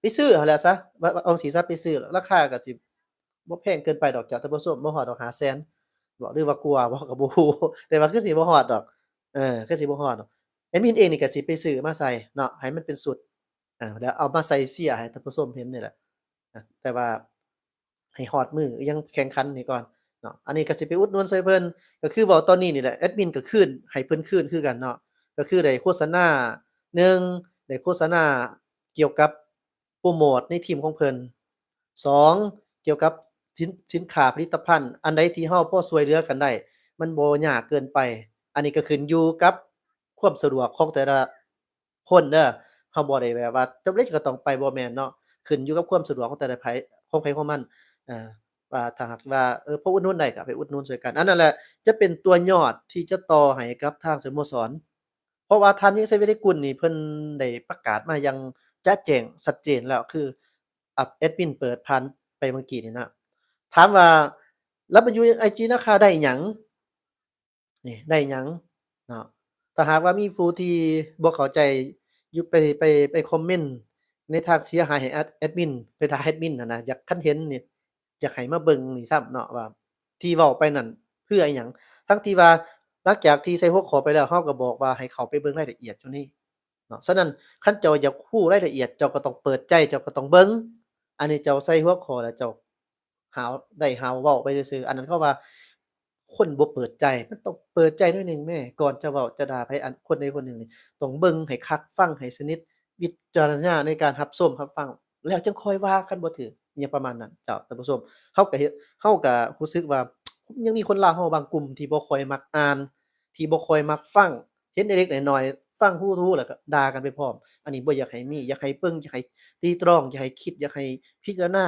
ไปซื้อหั้นแหล้วซะว่าเอาจั่งซี้ซะไปซื้อราคาก็สิบ่แพงเกินไปดอกจ้ะท่านผู้ชมบ่ฮอดดอก500,000บ่หรือว่ากลัวบ่ก็บ่ฮู้แต่ว่าคือสิบ่ฮอดดอกคือสิบ่ฮอดดอกแอดมินเองนี่ก็สิไปซื้อมาใส่เนาะให้มันเป็นสุดแล้วเอามาใส่เสื้อให้ท่านผู้ชมเห็นนี่แหละแต่ว่าให้ฮอดมื้อยังแข่งขันนี่ก่อนเนาะอันนี้ก็สิไปอุดหนุนช่วยเพิ่นก็คือเว้าตอนนี้นี่แหละแอดมินก็คืนให้เพิ่นคืนคือกันเนาะก็คือได้โฆษณาหนึ่งได้โฆษณาเกี่ยวกับ โพรโมตในทีมของเพิ่น2เกี่ยวกับสินค้าผลิตภัณฑ์อันใดที่เฮาพอช่วยเหลือกันได้มันบ่ยากเกินไปอันนี้ก็ขึ้นอยู่กับความสะดวกของแต่ละคนเด้อเฮาบ่ได้แบบว่าจำเป็นก็ต้องไปบ่แม่นเนาะขึ้นอยู่กับความสะดวกของแต่ละไผของไผของมันอ่าว่าถ้าหากว่าพออุดหนุนได้ก็ไปอุดหนุนช่วยกันอันนั้นแหละจะเป็นตัวยอดที่จะต่อให้กับทางสโมสร เพราะว่าทานยิ่งไซเวลิกุลนี่เพิ่นได้ประกาศมาอย่างจะแจ้งชัดเจนแล้วคือแอดมินเปิดผ่านไปเมื่อกี้นี่นะถามว่าแล้วมาอยู่ IG ราคาได้หยังนี่ได้หยังเนาะถ้าหากว่ามีผู้ที่บ่เข้าใจอยู่ไปคอมเมนต์ในทางเสียหายให้แอดมินไปด่าแอดมินนั่นน่ะอยากคันเห็นนี่อยากให้มาเบิ่งนี่ซ้ำเนาะว่าที่เว้าไปนั่นเพื่ออิหยังทั้งที่ว่า หลังจากที่ใส่หัวข้อไปแล้วเราก็บอกว่าให้เข้าไปเบิ่งรายละเอียดอยู่นี่เนาะฉะนั้นคันเจ้าอยากรู้รายละเอียดเจ้าก็ต้องเปิดใจเจ้าก็ต้องเบิ่งอันนี้เจ้าใส่หัวข้อแล้วเจ้าหาวเว้าไปซื่อๆอันนั้นเขาว่าคนบ่เปิดใจมันต้องเปิดใจหน่อยหนึ่งแหมก่อนจะเว้าจะด่าไผคนใดคนหนึ่งนี่ต้องเบิ่งให้คักฟังให้สนิทวิจารณญาณในการรับชมรับฟังแล้วจังค่อยว่าคันบ่ถูกอิหยังประมาณนั้นเจ้าท่านผู้ชมเราก็รู้สึกว่ายังมีคนลาวเราบางกลุ่มที่บ่ค่อยมักอ่าน ที่บ่ค่อยมักฟังเห็นเล็กๆน้อยๆฟังฮู้ๆแล้วก็ด่ากันไปพร้อมอันนี้บ่อยากให้มีอยากให้เบิ่งอยากให้ตรีตรองอยากให้คิดอยากให้พิจารณา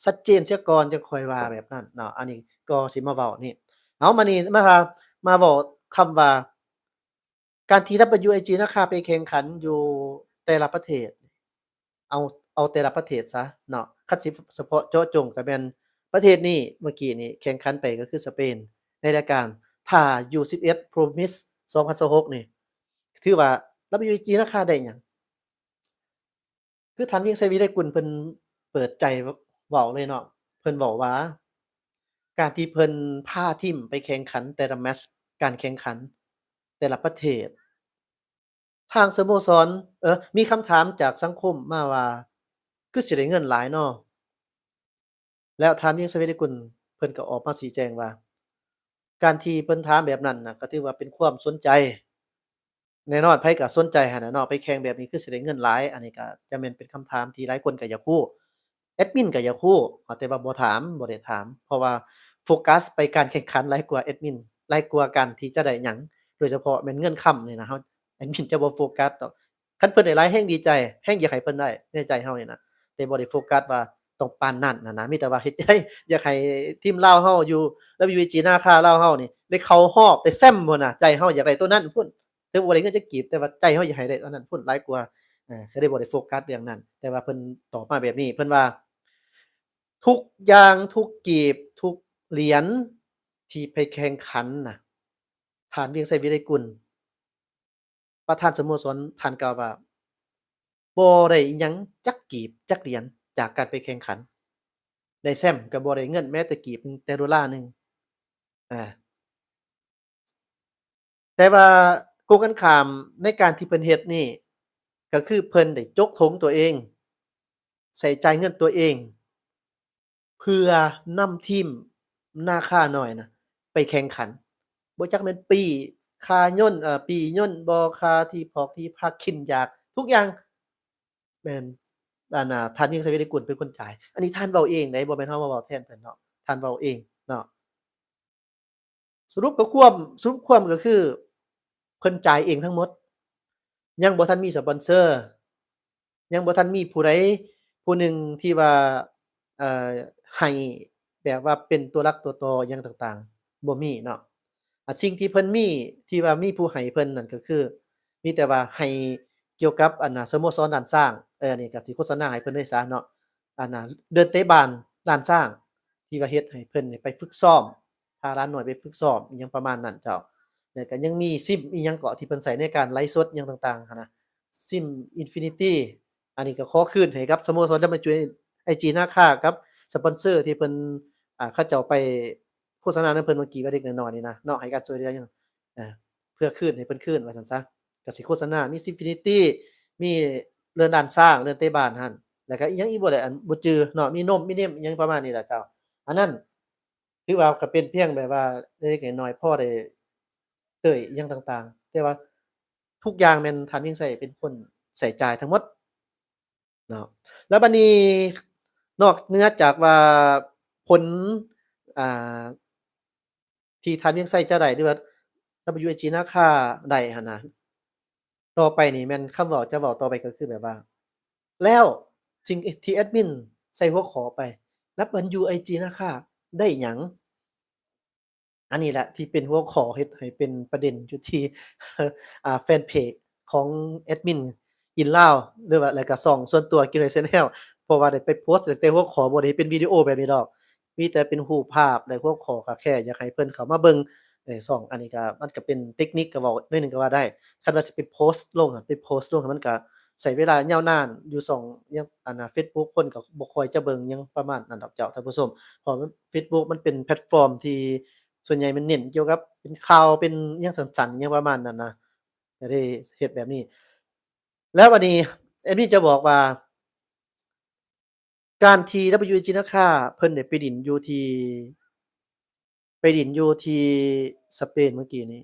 ชัดเจนเสียก่อนจังค่อยว่าแบบนั้นเนาะอันนี้ก็สิมาเว้านี่เอามานี่มาเว้าคำว่าการที่ WIG นะคะไปแข่งขันอยู่แต่ละประเทศเอาเอาแต่ละประเทศซะเนาะคันสิเฉพาะเจาะจงก็แม่นประเทศนี้เมื่อกี้นี้แข่งขันไปก็คือสเปนในรายการ ถ้า U11 Promise 2026นี่ถือว่า WG ราคาได้หยังคือทันเพียงไสวีไดกุลเพิ่นเปิดใจเว้าเลยเนาะเพิ่นเว้าว่าการที่เพิ่นพาทีมไปแข่งขันแต่ละแมตช์การแข่งขันแต่ละประเทศทางสโมสรมีคำถามจากสังคมมาว่าคือสิได้เงินหลายน้อแล้วทานยิ่งไสวีไดกุลเพิ่นก็ออกมาชี้แจงว่าการที่เพิ่นถามแบบนั้นน่ะก็ถือว่าเป็นความสนใจ แน่นอนไผก็สนใจหั้นน่ะเนาะไปแข่งแบบนี้คือสิได้เงินหลายอันนี้ก็จะแม่นเป็นคำถามที่หลายคนก็อยากรู้แอดมินก็อยากรู้แต่ว่าบ่ถามบ่ได้ถามเพราะว่าโฟกัสไปการแข่งขันหลายกว่าแอดมินหลายกว่าการที่จะได้หยังโดยเฉพาะแม่นเงินค่ำนี่นะแอดมินจะบ่โฟกัสดอกคันเพิ่นได้หลายแฮ่งดีใจแฮ่งอยากให้เพิ่นได้ในใจเรานี่นะแต่บ่ได้โฟกัสว่าต้องปานนั้นน่ะนะมีแต่ว่าเฮ็ดให้อยากให้ทีมลาวเราอยู่ WBG นาคาลาวเรานี่ได้เข้ารอบได้แชมป์พุ่นน่ะใจเราอยากได้ตัวนั้นพุ่น ถึงบ่ได้เงินจักกีบแต่ว่าใจเราอยากให้ได้อันนั้นพุ่นหลายกว่าก็เลยบ่ได้โฟกัสเรื่องนั้นแต่ว่าเพิ่นตอบมาแบบนี้เพิ่นว่าทุกอย่างทุกกีบทุกเหรียญที่ไปแข่งขันน่ะท่านเวียงไสวิไลกุลประธานสโมสรท่านกล่าวว่าบ่ได้อิหยังจักกีบจักเหรียญจากการไปแข่งขันได้แชมป์ก็บ่ได้เงินแม้แต่กีบหนึ่งแต่ดอลลาร์หนึ่งอาแต่ว่าตรงกันข้ามในการที่เพิ่นเฮ็ดนี่ก็คือเพิ่นได้จกถงตัวเอง ใส่จ่ายเงินตัวเองเพื่อนำทีมนาค่าน้อยน่ะไปแข่งขันบ่จักแม่นปี้ค่าย่นต์ปี้ย่นต์บ่ค่าที่พอกที่พักขิ้นยากทุกอย่างแม่นท่านยิ่งศักดิ์สิทธิ์ได้กุลเป็นคนจ่ายอันนี้ท่านเว้าเองเด้บ่แม่นเรามาเว้าแทนเพิ่นเนาะท่านเว้าเองเนาะสรุปความก็คือเพิ่นจ่ายเองทั้งหมดยังบ่ทันมีสปอนเซอร์ยังบ่ทันมีผู้ใดผู้หนึ่งที่ว่า เอ่อให้แบบว่าเป็นตัวหลักตัวตอหยังต่างๆบ่มีเนาะสิ่งที่เพิ่นมีที่ว่ามีผู้ให้เพิ่นนั่นก็คือมีแต่ว่าให้เกี่ยวกับอันน่ะสโมสรด้านสร้างอันนี้ก็สิโฆษณาให้เพิ่นเลยซะเนาะอันน่ะเดินเตะบานร้านสร้างที่ว่าเฮ็ดให้เพิ่นนี่ไปฝึกซ้อมพาหลานน้อยไปฝึกซ้อมอิหยังประมาณนั้นเจ้าแล้วก็ยังมีซิมอิหยังเกาะที่เพิ่นใช้ในการไลฟ์สดอิหยังต่างๆหั้นนะซิม Infinity อันนี้ก็ขอคืนให้กับสโมสร IG นาค่ากับสปอนเซอร์ที่เพิ่นเขาเจ้าไปโฆษณานำเพิ่นเมื่อกี้ว่าเล็กน้อยๆนี่นะเนาะให้การช่วยเหลือหยังเพื่อคืนให้เพิ่นคืนว่าซั่นซะก็สิโฆษณามี Symfinity มีเรือนด่านช้างเรือนเตะบ้านหั้นแล้วก็อิหยังอีกบ่ได้อันบ่จือเนาะมีนมมีเนมอิหยังประมาณนี้แหละเจ้าอันนั้นถือว่าก็เป็นเพียงแบบว่าเล็กๆน้อยๆพอได้เต้ยอิหยังต่างๆแต่ว่าทุกอย่างแม่นท่านยิ่งใช้เป็นคนใช้จ่ายทั้งหมด เนาะแล้วบัดนี้นอกเหนือจากว่าผลอ่าที่ทำยังใส่จะได้หรือว่า WAG ราคาได้หั้นนะต่อไปนี่แม่นคำเว้าจะเว้าต่อไปก็คือแบบว่าแล้วสิ่งที่แอดมินใส่หัวข้อไปแล้วมัน UIG ราคาได้หยัง อันนี้แหละที่เป็นหัวข้อเฮ็ดให้เป็นประเด็นอยู่ที่แฟนเพจของแอดมินกินลาวหรือว่าแล้วก็ช่องส่วนตัวกินหอย Channel เพราะว่าได้ไปโพสต์ตั้งแต่หัวข้อบ่ได้เฮ็ดเป็นวิดีโอแบบนี้ดอกมีแต่เป็นรูปภาพแล้วหัวข้อก็แค่อยากให้เพิ่นเข้ามาเบิ่งช่องอันนี้ก็มันก็เป็นเทคนิคก็เว้าหน่อยหนึ่งก็ว่าได้คันว่าสิไปโพสต์ลงอะไปโพสต์ลงอะมันก็ใช้เวลายาวนานอยู่ช่องอย่างอันน่ะเฟซบุ๊กคนก็บ่ค่อยจะเบิ่งหยังประมาณนั้นดอกเจ้าท่านผู้ชม เพราะมันเฟซบุ๊กมันเป็นแพลตฟอร์มที่ส่วนใหญ่มันเน้นเกี่ยวกับเป็นข่าวเป็นอิหยังสั้นๆอิหยังประมาณนั้นนะก็ได้เฮ็ดแบบนี้แล้วบัดนี้แอดมินจะบอกว่าการที่ WG นาค่าเพิ่นได้ไปดินอยู่ที่สเปนเมื่อกี้นี้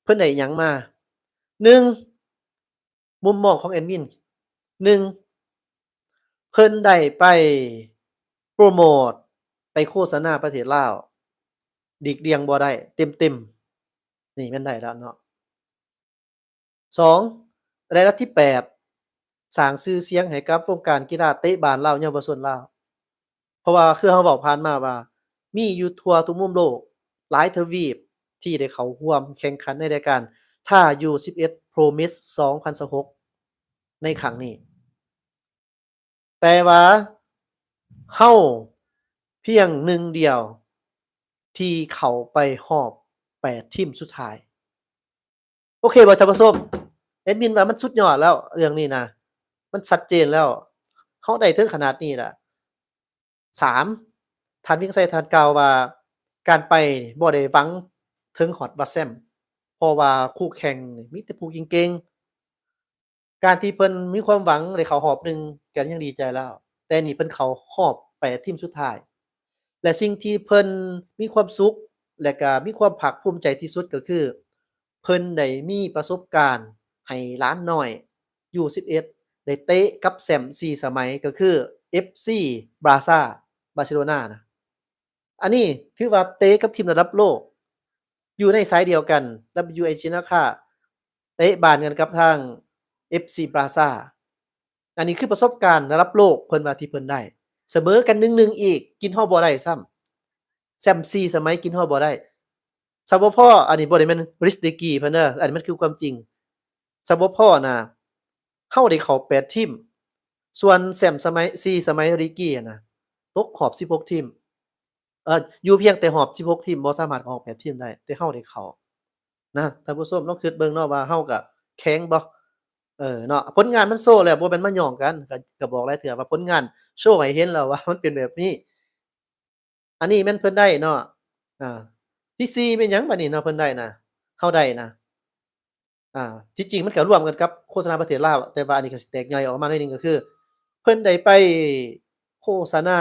เพิ่นได้หยังมาหนึ่งมุมมองของแอดมินหนึ่งเพิ่นได้ไปโพรโมตไปโฆษณาประเทศลาวหลีกเลี่ยงบ่ได้เต็มๆนี่แม่นได้แล้วเนาะ 2รายรับที่8สร้างชื่อเสียงให้กับวงการกีฬาเตะบ้านลาวเยาวชนลาวเพราะว่าคือเราเว้าผ่านมาว่ามีอยู่ทั่วทุกมุมโลกหลายทวีปที่ได้เข้าร่วมแข่งขันในรายการท่า U11 Pro Miss 2026ในครั้งนี้แต่ว่าเราเพียงหนึ่งเดียวที่เข้าไปรอบ8ทีมสุดท้ายโอเคบ่ท่านผู้ชม แอดมินว่ามันสุดยอดแล้วเรื่องนี้นะมันชัดเจนแล้วเราได้ถึงขนาดนี้ล่ะ3ท่านยิ่งใส่ท่านกล่าวว่าการไปนี่บ่ได้หวังถึงฮอดว่าแชมป์เพราะว่าคู่แข่งนี่มีแต่ผู้เก่งๆการที่เพิ่นมีความหวังได้เข้ารอบหนึ่งก็ยังดีใจแล้วแต่นี่เพิ่นเข้ารอบ8ทีมสุดท้ายและสิ่งที่เพิ่นมีความสุขและก็มีความภาคภูมิใจที่สุดก็คือเพิ่นได้มีประสบการณ์ให้หลานน้อย U11 ได้เตะกับแชมป์4สมัยก็คือ FC Barca บาร์เซโลนานะอันนี้ถือว่าเตะกับทีมระดับโลกอยู่ในสายเดียวกัน WH นะคะเตะบ้านกันกับทาง FC Barca อันนี้คือประสบการณ์ระดับโลกเพิ่นว่าที่เพิ่นได้เสมอกัน1-1อีกกินฮอดบ่ได้ซ้ำแชมป์4สมัยกินฮอดบ่ได้ซัมบ่พออันนี้บ่ได้แม่น risk degree เพิ่นเด้ออันนี้มันคือความจริงซัมบ่พอน่ะเราได้เข้า8ทีมส่วนแชมป์สมัย4สมัย Ricky อะนะตกรอบ16ทีมอยู่เพียงแต่รอบ16ทีมบ่สามารถเข้ารอบ8ทีมได้แต่เราได้เข้านะท่านผู้ชมลองคิดเบิ่งเนาะว่าเราก็แข็งบ่เนาะผลงานมันโชว์แล้วบ่แม่นมาหยองกันก็บอกหลายเทื่อว่าผลงานโชว์ให้เห็นแล้วว่ามันเป็นแบบนี้อันนี้แม่นเพิ่นได้เนาะอาที่4แม่นหยังบัดนี้เนาะเพิ่นได้น่ะเราได้น่ะ ที่จริงมันก็ร่วมกันกับโฆษณาประเทศลาวแต่ว่าอันนี้ก็สิแตกย่อยออกมาหน่อยหนึ่งก็คือเพิ่นได้ไปโฆษณา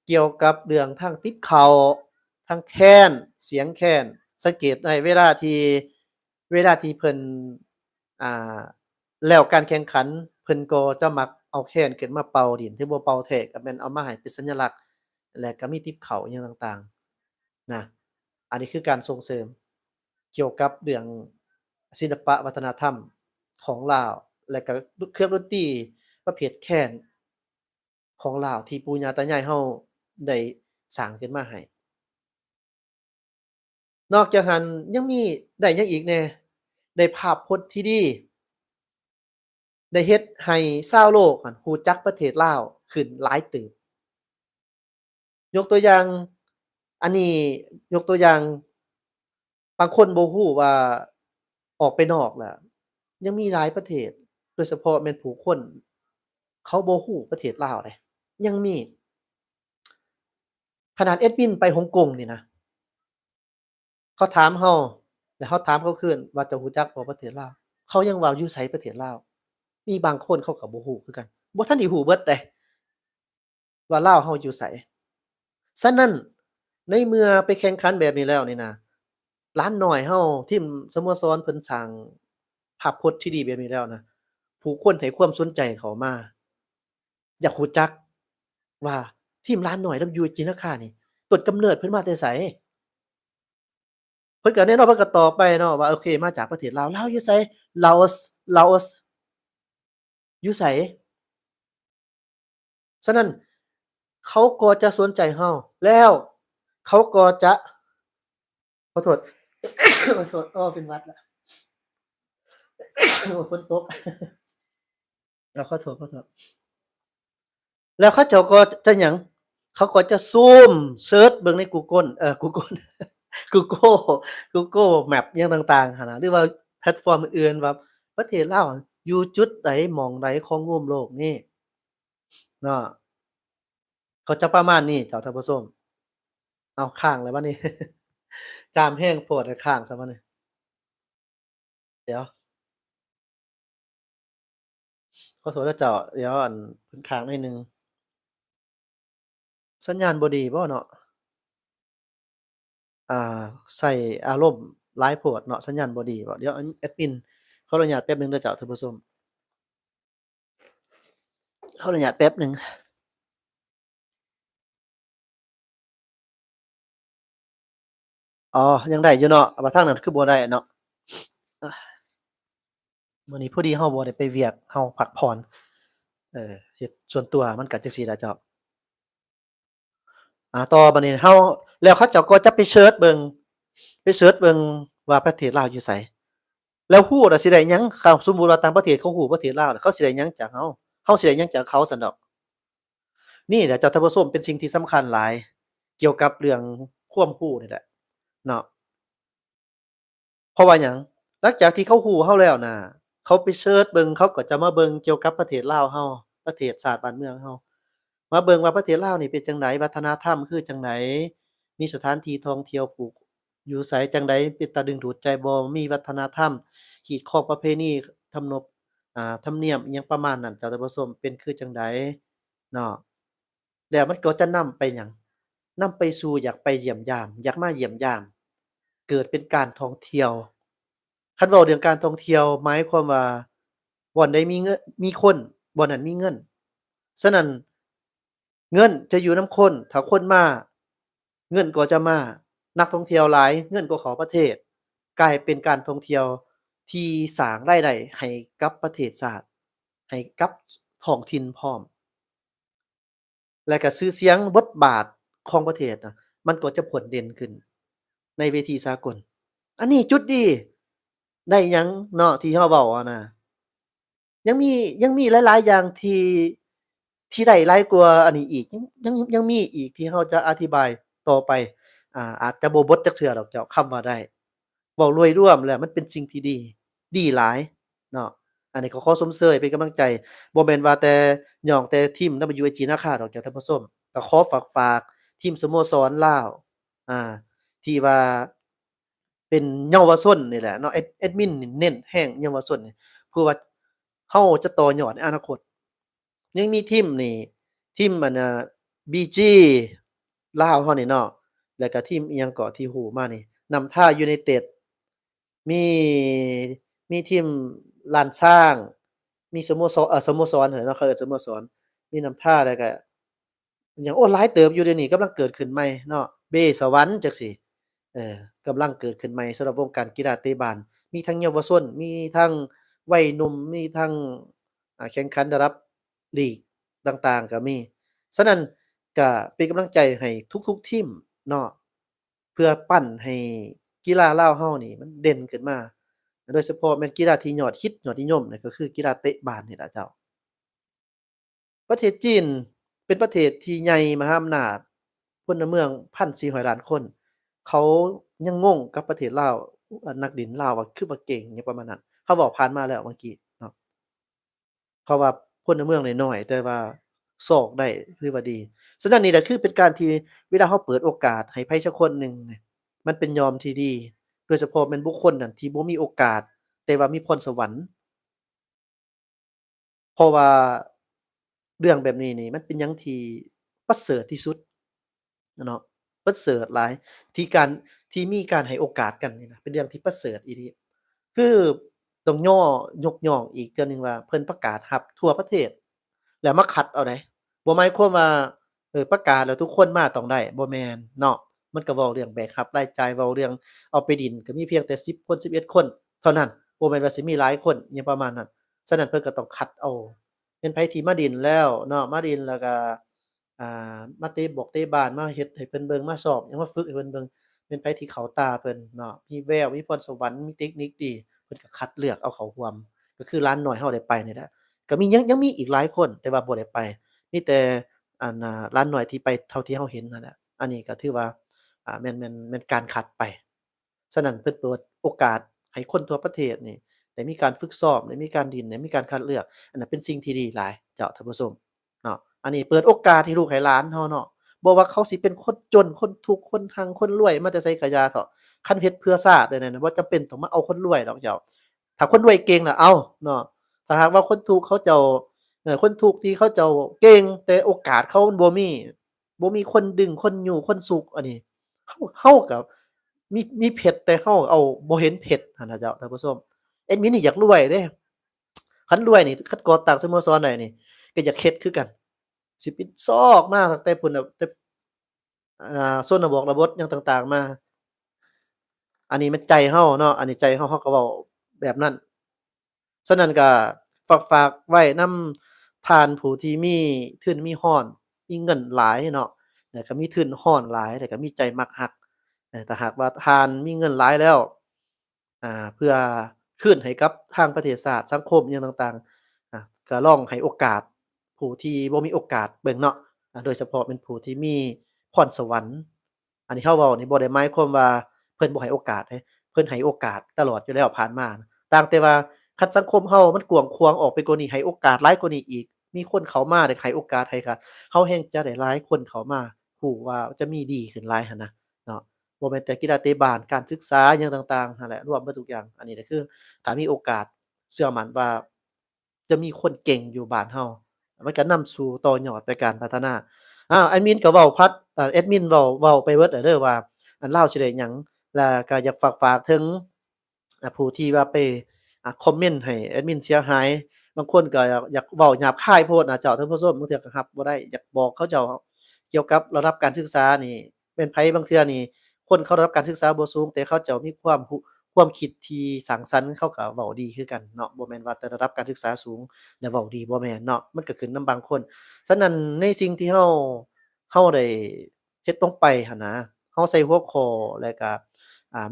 เกี่ยวกับเรื่องทางติบข้าวทางแค้นเสียงแค้นสังเกตได้เวลาที่เพิ่นอ่าแล้วการแข่งขันเพิ่นก็จะมักเอาแค้นขึ้นมาเป่าดินถึงบ่เป่าแท้ก็แม่นเอามาให้เป็นสัญลักษณ์และก็มีติบข้าวอิหยังต่างๆนะอันนี้คือการส่งเสริมเกี่ยวกับเรื่อง ศิลปะวัฒนธรรมของลาวและก็เครื่องดนตรีประเภทแคน ของลาวที่ปู่ย่าตายายเฮาได้สร้างขึ้นมาให้นอกจากหั้นยังมีได้หยังอีกแหน่ได้ภาพพจน์ที่ดีได้เฮ็ดให้ชาวโลกหั้นรู้จักประเทศลาวขึ้นหลายเติบยกตัวอย่างอันนี้ยกตัวอย่างบางคนบ่รู้ว่าออกไปนอกแล้วยังมีหลายประเทศโดยเฉพาะแม่นผู้คนเขาบ่รู้ประเทศลาวเดะยังมีขนาดแอดมินไปฮ่องกงนี่นะเขาถามเราแล้วเราถามเขาคืนว่าเจ้ารู้จักบ่ประเทศลาวเขายังว่าอยู่ไสประเทศลาวมีบางคนเขาก็บ่รู้คือกันบ่ทันได้รู้เบิดเดะว่าลาวเราอยู่ไสฉะนั้นในเมื่อไปแข่งขันแบบนี้แล้วนี่นะหลานน้อยเราทีมสโมสรเพิ่นสร้างภาพพจน์ที่ดีแบบนี้แล้วนะผู้คนให้ความสนใจเข้ามาอยากรู้จักว่าทีมหลานน้อย WG นาคานี่ต้นกำเนิดเพิ่นมาแต่ไส เพิ่นก็แน่นอนเพิ่นก็ตอบไปเนาะว่าโอเคมาจากประเทศลาวลาวอยู่ไสลาวสลาวสอยู่ไสฉะนั้นเขาก็จะสนใจเราแล้วเขาก็จะขอโทษ ขอโทษอ้อเป็นหวัดแล้วโอ้ฝนตกขอโทษแล้วเขาเจ้าก็จะหยังเขาก็จะซูมเซิร์ชเบิ่งใน Google Google Google Google Map อิหยังต่างๆหั้นน่ะหรือว่าแพลตฟอร์มอื่นๆว่าประเทศลาวอยู่จุดใดหม้องใดของมุมโลกนี้เนาะก็จะประมาณนี้เจ้าท่านผู้ชมอ้าวค้างแล้วบัดนี้ จามแห้งโพดให้ค้างซะบัดนี้เดี๋ยวขอโทษเด้อเจ้าเดี๋ยวอันเพิ่นค้างหน่อยหนึ่งสัญญาณบ่ดีบ่เนาะอ่าใช้อารมณ์หลายโพดเนาะสัญญาณบ่ดีบ่เดี๋ยวอันแอดมินขออนุญาตแป๊บหนึ่งเด้อเจ้าท่านผู้ชมขออนุญาตแป๊บหนึ่งอ๋อยังได้อยู่เนาะว่าทางนั้นคือบ่ได้เนาะอามื้อนี้พอดีเราบ่ได้ไปเวียกเราพักผ่อนเฮ็ดส่วนตัวมันก็จั่งซี้ล่ะเจ้าต่อบัดนี้เราแล้วเขาเจ้าก็จะไปเซิร์ชเบิ่งว่าประเทศลาวอยู่ไสแล้วฮู้แล้วสิได้หยังถ้าสมมุติว่าต่างประเทศเขาฮู้ประเทศลาวแล้วเขาสิได้หยังจากเราเราสิได้หยังจากเขาซั้นดอก นี่แหละเจ้าท่านผู้ชมเป็นสิ่งที่สำคัญหลายเกี่ยวกับเรื่องความรู้นี่แหละเนาะเพราะว่าหยังหลังจากที่เขารู้เราแล้วน่ะเขาไปเซิร์ชเบิ่งเขาก็จะมาเบิ่งเกี่ยวกับประเทศลาวเราประเทศชาติบ้านเมืองเรามาเบิ่งว่าประเทศลาวนี่เป็นจั่งใดวัฒนธรรมคือจั่งใดมีสถานที่ท่องเที่ยวผูกอยู่ไสจั่งใดเป็นตาดึงดูดใจบ่มีวัฒนธรรมขีดคอกประเพณีทำนบธรรมเนียมอิหยังประมาณนั้นเจ้าท่านผู้ชมเป็นคือจั่งใดเนาะ แล้วมันก็จะนำไปหยังนำไปสู่อยากไปเยี่ยมยามอยากมาเยี่ยมยามเกิดเป็นการท่องเที่ยวคันเว้าเรื่องการท่องเที่ยวหมายความว่าบ่อนใดมีมีคนบ่อนนั้นมีเงินฉะนั้นเงินจะอยู่นำคนถ้าคนมาเงินก็จะมานักท่องเที่ยวหลายเงินก็เข้าประเทศกลายเป็นการท่องเที่ยวที่สร้างรายได้ให้กับประเทศชาติให้กับท้องถิ่นพร้อม และก็ชื่อเสียงบทบาทของประเทศน่ะมันก็จะโดดเด่นขึ้นในเวทีสากลอันนี้จุดดีได้หยังเนาะที่เราเว้าอะนะยังมีหลายๆอย่างที่ได้หลายกว่าอันนี้อีกยังมีอีกที่เราจะอธิบายต่อไปอาจจะบ่เบิดจักเทื่อดอกเจ้าคำว่าได้เว้าโดยรวมแล้วมันเป็นสิ่งที่ดีดีหลายเนาะอันนี้ก็ขอชมเชยเป็นกำลังใจบ่แม่นว่าแต่ญ้องแต่ทีม WAG นาคาดอกจ้ะท่านผู้ชม ก็ขอฝากทีมสโมสรลาวอ่าที่ว่าเป็นเยาวชนนี่แหละเนาะแอดมินนี่เน้นแรงเยาวชนนี่เพื่อว่าเราจะต่อยอดในอนาคตยังมีทีมนี่ทีมอันBG ลาวเรานี่เนาะแล้วก็ทีมอิหยังเกาะที่ฮู้มานี่นำท่ายูไนเต็ดมีทีมล้านช้างมีสโมสรนั่นแหละเนาะเขาเอิ้นสโมสรมีนำท่าแล้วก็ หยังโอ้หลายเติบอยู่เดี๋ยวนี้กำลังเกิดขึ้นใหม่เนาะเบ้สวรรค์จั่งซี้เออกำลังเกิดขึ้นใหม่สำหรับวงการกีฬาเตะบาลมีทั้งเยาวชนมีทั้งวัยหนุ่มมีทั้งแข่งขันระดับลีกต่างๆก็มี ฉะนั้นก็เป็นกำลังใจให้ทุกๆทีมเนาะเพื่อปั้นให้กีฬาลาวเฮานี่มันเด่นขึ้นมาโดยเฉพาะแม่นกีฬาที่ยอดฮิตยอดนิยมเนี่ยก็คือกีฬาเตะบาสนี่ล่ะเจ้า ประเทศจีนเป็นประเทศที่ใหญ่มหาอำนาจพลเมือง1,400ล้านคน เขายังงงกับประเทศลาวนักเล่นลาวว่าคือว่าเก่งหยังประมาณนั้นเราเว้าผ่านมาแล้วเมื่อกี้เนาะเพราะว่าพลเมืองน้อยๆแต่ว่าซอกได้ถือว่าดีฉะนั้นนี่แหละคือเป็นการที่เวลาเราเปิดโอกาสให้ไผสักคนหนึ่งเนี่ยมันเป็นยอมที่ดีโดยเฉพาะแม่นบุคคลนั้นที่บ่มีโอกาสแต่ว่ามีพรสวรรค์ เพราะว่าเรื่องแบบนี้นี่มันเป็นหยังที่ประเสริฐที่สุดอะเนาะประเสริฐหลายที่การที่มีการให้โอกาสกันนี่นะเป็นเรื่องที่ประเสริฐอีหลีคือต้องยกย่องอีกเทื่อหนึ่งว่าเพิ่นประกาศรับทั่วประเทศแล้วมาคัดเอาได้บ่หมายความว่าประกาศแล้วทุกคนมาต้องได้บ่แม่นเนาะมันก็เว้าเรื่องแบกรับรายจ่ายเว้าเรื่องเอาไปดินก็มีเพียงแต่10คน11คนเท่านั้นบ่แม่นว่าสิมีหลายคนอิหยังประมาณนั้น ฉะนั้นเพิ่นก็ต้องคัดเอาเป็นไผที่มาดินแล้วเนาะมาดินแล้วก็มาเตะบ้านมาเฮ็ดให้เพิ่นเบิ่งมาซ้อมหยังมาฝึกให้เพิ่นเบิ่งเป็นไผที่เข้าตาเพิ่นเนาะมีแววมีพรสวรรค์มีเทคนิคดีเพิ่นก็คัดเลือกเอาเข้าร่วมก็คือหลานน้อยเฮาได้ไปนี่แหละก็มียังมีอีกหลายคนแต่ว่าบ่ได้ไปมีแต่หลานน้อยที่ไปเท่าที่เฮาเห็นนั่นแหละอันนี้ก็ถือว่าแม่นการคัดไปฉะนั้นเพิ่นเปิดโอกาสให้คนทั่วประเทศนี่ ได้มีการฝึกซ้อมได้มีการดินได้มีการคัดเลือกอันนั้นเป็นสิ่งที่ดีหลายเจ้าท่านผู้ชมเนาะอันนี้เปิดโอกาสให้ลูกให้หลานเฮาเนาะบ่ว่าเขาสิเป็นคนจนคนทุกข์คนหังคนรวยมาแต่ไสก็อย่าเถาะคันเฮ็ดเพื่อชาติได้นั่นน่ะบ่จำเป็นต้องมาเอาคนรวยดอกเจ้าถ้าคนรวยเก่งน่ะเอาเนาะถ้าหากว่าคนทุกข์เขาเจ้าคนทุกข์ที่เขาเจ้าเก่งแต่โอกาสเขามันบ่มีคนดึงคนยู้คนสุกอันนี้เฮาก็มีเพชรแต่เฮาเอาบ่เห็นเพชรหั้นน่ะเจ้าท่านผู้ชม แอดมินนี่อยากรวยเด้คันรวยนี่คันก่อตั้งสโมสรได้นี่ก็อยากเฮ็ดคือกันสิไปซอกมาตั้งแต่พู้นน่ะแต่ชนบทหยังต่างๆมาอันนี้มันใจเฮาเนาะอันนี้ใจเฮาก็เว้าแบบนั้นฉะนั้นก็ฝากไว้นำท่านผู้ที่มีทุนมีร้อนมีเงินหลายเนาะแล้วก็มีทุนร้อนหลายแล้วก็มีใจมักรักถ้าหากว่าท่านมีเงินหลายแล้วเพื่อคืนให้กับทางประเทศชาติสังคมอิหยังต่างๆก็ลองให้โอกาสผู้ที่บ่มีโอกาสเบิ่งเนาะโดยเฉพาะเป็นผู้ที่มีพรสวรรค์อันที่เราเว้านี่บ่ได้หมายความว่าเพิ่นบ่ให้โอกาสเดะเพิ่นให้โอกาสตลอดอยู่แล้วผ่านมาต่างแต่ว่าคันสังคมเฮามันกว้างขวางออกไปกว่านี้ให้โอกาสหลายกว่านี้อีกมีคนเข้ามาได้ให้โอกาสให้กันเฮาแฮ่งจะได้หลายคนเข้ามาฮู้ว่าจะมีดีขึ้นหลายหั้นนะเนาะ บ่แม่นแต่กีฬาเตะบาสการศึกษาอิหยังต่างๆนั่นแหละรวมเบิดทุกอย่างอันนี้ก็คือถ้ามีโอกาสเชื่อมั่นว่าจะมีคนเก่งอยู่บ้านเฮามันก็นำสู่ต่อยอดไปการพัฒนาแอดมินก็เว้าแอดมินเว้าไปเบิดแล้วเด้อว่าอันลาวสิได้หยังแล้วก็อยากฝากถึงผู้ที่ว่าไปคอมเมนต์ให้แอดมินเสียหายบางคนก็อยากเว้าหยาบคายโพดน่ะเจ้าท่านผู้ชมบางเทื่อก็รับบ่ได้อยากบอกเขาเจ้าเกี่ยวกับระดับการศึกษานี่แม่นไผบางเทื่อนี่ คนเขาได้รับการศึกษาบ่สูงแต่เขาเจ้ามีความคิดที่สร้างสรรค์เขาก็เว้าดีคือกันเนาะบ่แม่นว่าแต่ระดับการศึกษาสูงแล้วเว้าดีบ่แม่นเนาะมันก็ขึ้นนำบางคนฉะนั้นในสิ่งที่เราได้เฮ็ดลงไปหั้นนะเราใส่หัวข้อแล้วก็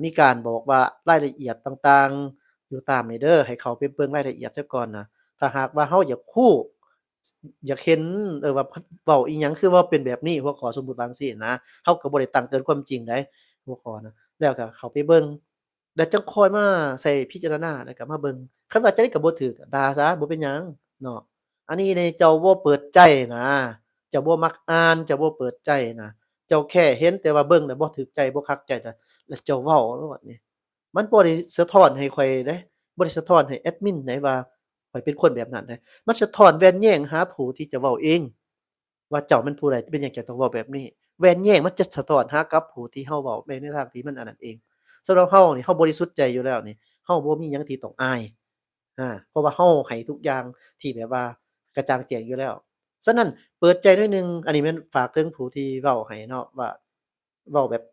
มีการบอกว่ารายละเอียดต่างๆอยู่ตามนี้เด้อให้เข้าไปเบิ่งรายละเอียดเสียก่อนนะถ้าหากว่าเราอยากรู้อยากเห็นว่าเว้าอิหยังคือว่าเป็นแบบนี้หัวข้อสมมุติว่าจั่งซี้นะเราก็บ่ได้ตั้งเกินความจริงได้ หัวข้อนะแล้วก็เข้าไปเบิ่งแล้วจังค่อยมาใส่พิจารณาแล้วก็มาเบิ่งคันว่าจั่งใดก็บ่ถูกก็ด่าซะบ่เป็นหยังเนาะอันนี้นี่เจ้าบ่เปิดใจนะเจ้าบ่มักอ่านเจ้าบ่เปิดใจนะเจ้าแค่เห็นแต่ว่าเบิ่งแล้วบ่ถูกใจบ่คักใจน่ะแล้วเจ้าเว้าโลดนี่มันบ่ได้สะท้อนให้ข้อยเดะบ่ได้สะท้อนให้แอดมินไหนว่าข้อยเป็นคนแบบนั้นเดะมันสะท้อนแย้งแย้งหาผู้ที่จะเว้าเองว่าเจ้าเป็นผู้ใดเป็นหยังเจ้าต้องเว้าแบบนี้ แว่นแย้งมันจะสะท้อนหากับผู้ที่เฮาเว้าไปในทางที่มันอันนั้นเองสำหรับเฮานี่เฮาบริสุทธิ์ใจอยู่แล้วนี่เฮาบ่มีหยังที่ต้องอายเพราะว่าเฮาให้ทุกอย่างที่แบบว่ากระจ่างแจ้งอยู่แล้วฉะนั้นเปิดใจหน่อยหนึ่งอันนี้แม่นฝากถึงผู้ที่เว้าให้เนาะว่าเว้าแบบ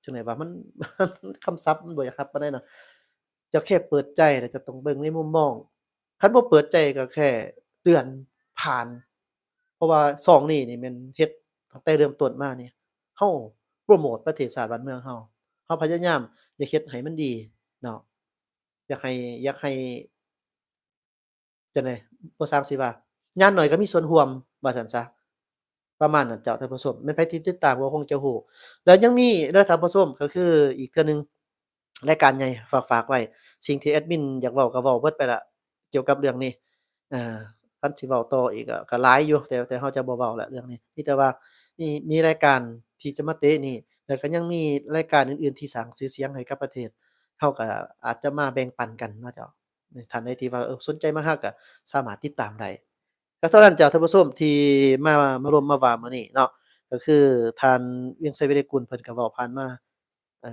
จั่งใดวะมันคำศัพท์มันบ่อยากครับปานใดเนาะเจ้าแค่เปิดใจแล้วเจ้าต้องเบิ่งในมุมมองคันบ่เปิดใจก็แค่เลื่อนผ่าน เพราะว่าช่องนี้นี่แม่นเฮ็ดตั้งแต่เริ่มต้นมานี่เฮาโพรโมตประเทศชาติบ้านเมืองเฮาพยายามอยากเฮ็ดให้มันดีเนาะอยากให้จั่งใดบ่ซักสิว่าอย่างน้อยก็มีส่วนร่วมว่าซั่นซะประมาณนั้นเจ้าท่านผู้ชมแม่นไผที่ติดตามก็คงจะรู้แล้วยังมีเด้อท่านผู้ชมก็คืออีกเทื่อหนึ่งรายการใหญ่ฝากไว้สิ่งที่แอดมินอยากเว้าก็เว้าเบิดไปแล้วเกี่ยวกับเรื่องนี้คันสิเว้าต่ออีกก็หลายอยู่แต่เราจะบ่เว้าแล้วเรื่องนี้มีแต่ว่ามีรายการที่จะมาเตะนี่แล้วก็ยังมีรายการอื่นๆที่สร้างชื่อเสียงให้กับประเทศเราก็อาจจะมาแบ่งปันกันเนาะเจ้าท่านใดที่ว่าสนใจมาเราก็สามารถติดตามได้ก็เท่านั้นจ้ะท่านผู้ชมที่มาร่วมมาว่ามื้อนี้เนาะก็คือท่านเวียงไสวรรณกุลเพิ่นก็เว้าผ่านมา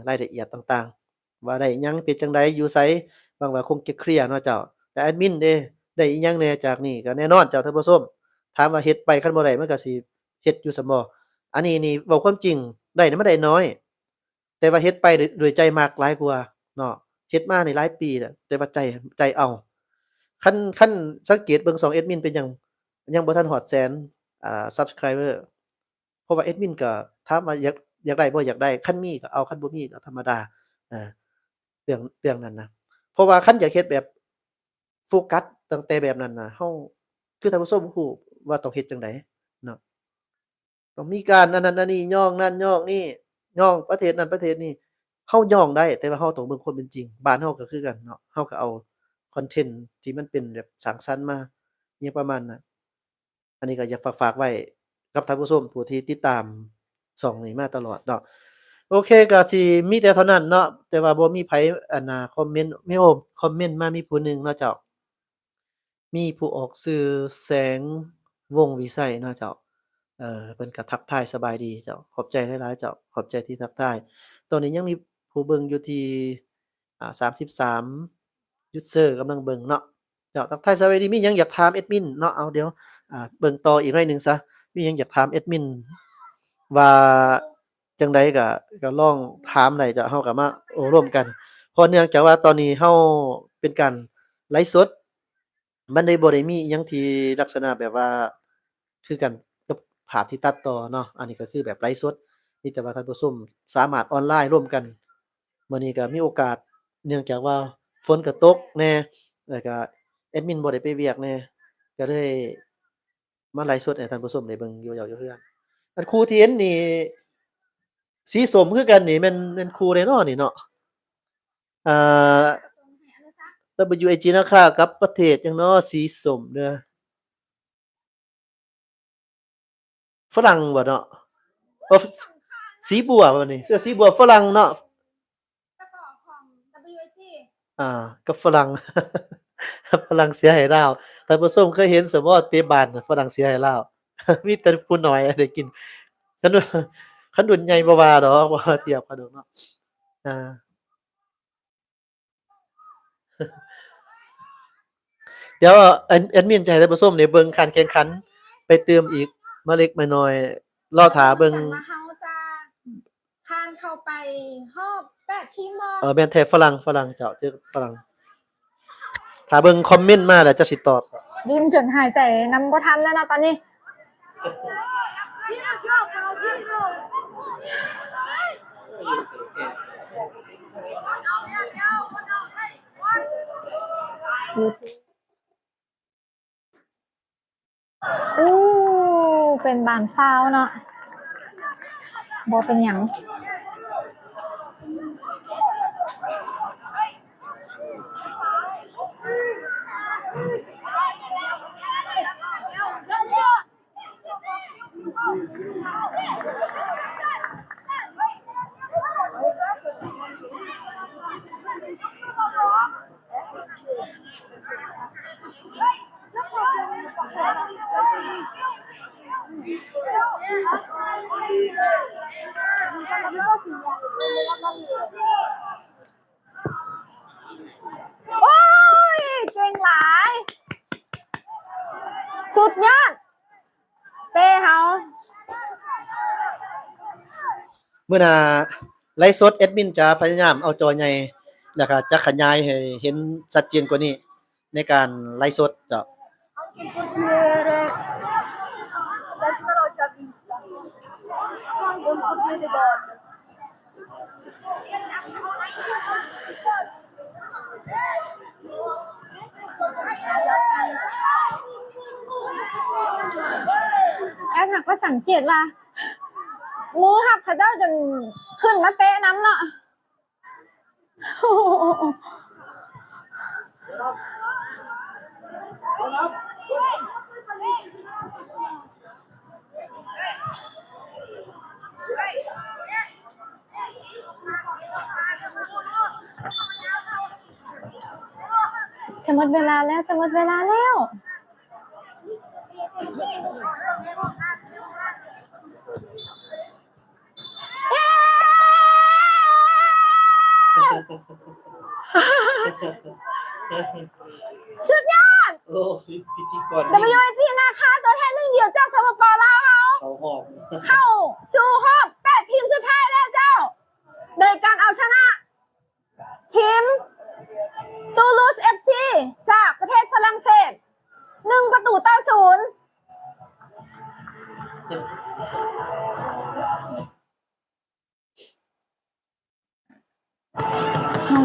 รายละเอียดต่างๆว่าได้อิหยังเป็นจั่งใดอยู่ไสหวังว่าคงจะเคลียร์เนาะเจ้าแต่แอดมินเด้ได้อิหยังแหน่จากนี้ก็แน่นอนจ้ะท่านผู้ชมถามว่าเฮ็ดไปคันบ่ได้มันก็สิเฮ็ดอยู่ซั้นบ่อันนี้นี่เว้าความจริงได้นี่มันได้น้อยแต่ว่าเฮ็ดไปด้วยใจมักหลายกว่าเนาะเฮ็ดมานี่หลายปีแล้วแต่ว่าใจเอาคันสังเกตเบิ่ง2แอดมินเป็นหยังบ่ทันฮอด100,000subscriber เพราะว่าแอดมินก็ถามว่าอยากได้บ่อยากได้คันมีก็เอาคันบ่มีก็ธรรมดาอาเรื่องนั้นนะเพราะว่าคันอยากเฮ็ดแบบโฟกัสตั้งแต่แบบนั้นน่ะเราคือท่านผู้ชมรู้ว่าต้องเฮ็ดจั่งใดเนาะต้องมีการอันนั้นอันนี้ย่องนั่นย่องนี่ย่องประเทศนั้นประเทศนี้เราย่องได้แต่ว่าเราต้องเบิ่งความเป็นจริงบ้านเราก็คือกันเนาะเราก็เอาคอนเทนต์ที่มันเป็นแบบสร้างสรรค์มาอิหยังประมาณนั้น อันนี้ก็อยากฝากไว้กับท่านผู้ชมผู้ที่ติดตามช่องนี้มาตลอดเนาะโอเคก็สิมีแต่เท่านั้นเนาะแต่ว่าบ่มีไผอันน่ะคอมเมนต์มีคอมเมนต์มามีผู้หนึ่งเนาะเจ้ามีผู้ออกสื่อแสงวงศ์วิไสเนาะเจ้าเพิ่นก็ทักทายสบายดีเจ้าขอบใจหลายๆเจ้าขอบใจที่ทักทายตอนนี้ยังมีผู้เบิ่งอยู่ที่33ยูสเซอร์กำลังเบิ่งเนาะเจ้าทักทายสบายดีมีหยังอยากถามแอดมินเนาะเอาเดี๋ยว เบิ่งต่ออีกหน่อยหนึ่งซะมีหยังอยากถามแอดมินว่าจั่งใดก็ลองถามได้จ้ะเราก็มาโอ้ร่วมกันเพราะเนื่องจากว่าตอนนี้เราเป็นการไลฟ์สดมันเลยบ่ได้มีอิหยังที่ลักษณะแบบว่าคือกันกับภาพที่ตัดต่อเนาะอันนี้ก็คือแบบไลฟ์สดมีแต่ว่าท่านผู้ชมสามารถออนไลน์ร่วมกันมื้อนี้ก็มีโอกาสเนื่องจากว่าฝนก็ตกแหน่แล้วก็แอดมินบ่ได้ไปเวียกแหน่ก็เลย มาไลฟ์สดให้ท่านผู้ชมได้เบิ่งอยู่แล้วอยู่คือกันอันครูที่เห็นนี่สีส้มคือกันนี่แม่นครูใดน้อนี่เนาะอ่า WAG นะคะกับประเทศหยังน้อสีส้มเด้อฝรั่งบ่เนาะบ่สีบัวบ่นี่เสื้อสีบัวฝรั่งเนาะอากับฝรั่งกับฝรั่งเสียให้ลาวท่านผู้ชมเคยเห็นซั้นบ่เตะบานน่ะฝรั่งเสียให้ลาวมีแต่ผู้น้อยอะได้กินคันว่าคันรุ่นใหญ่บ่ว่าดอกบ่ว่าเทียบกันดอกเนาะอา เดี๋ยวแอดมินจะให้ท่านผู้ชมได้เบิ่งการแข่งขันไปเติมอีกมาเล็กมาน้อยรอท่าเบิ่งว่าเฮาจะผ่านเข้าไปรอบ8ทีมบ่แม่นแท้ฝรั่งเจ้าเจอฝรั่งถ้าเบิ่งคอมเมนต์มาแล้วจะสิตอบดิ้นจนหายใจนำบ่ทันแล้วนะตอนนี้อู้เป็นบ้านฟาวเนาะบ่เป็นหยังโอ้ยเก่งหลายสุดยอดเป้เฮามื้อหน้าไลฟ์สดแอดมินจะพยายามเอาจอใหญ่แล้วก็จะขยายให้เห็นชัดเจนกว่านี้ในการไลฟ์สดเจ้า แอดหักก็สังเกตว่ามือหักเขาเจ้าจนขึ้นมาเตะน้ำเนาะ จะหมดเวลาแล้วจะหมดเวลาแล้ว สุดยอด โอ้พิธีกร WAT นะคะตัวแทนหนึ่งเดียวจากสปปลาวเขาหอบ เข้าสู่รอบ8 ทีมสุดท้ายแล้วเจ้า โดยการเอาชนะ ทีมตูลูส FC จากประเทศฝรั่งเศส1-0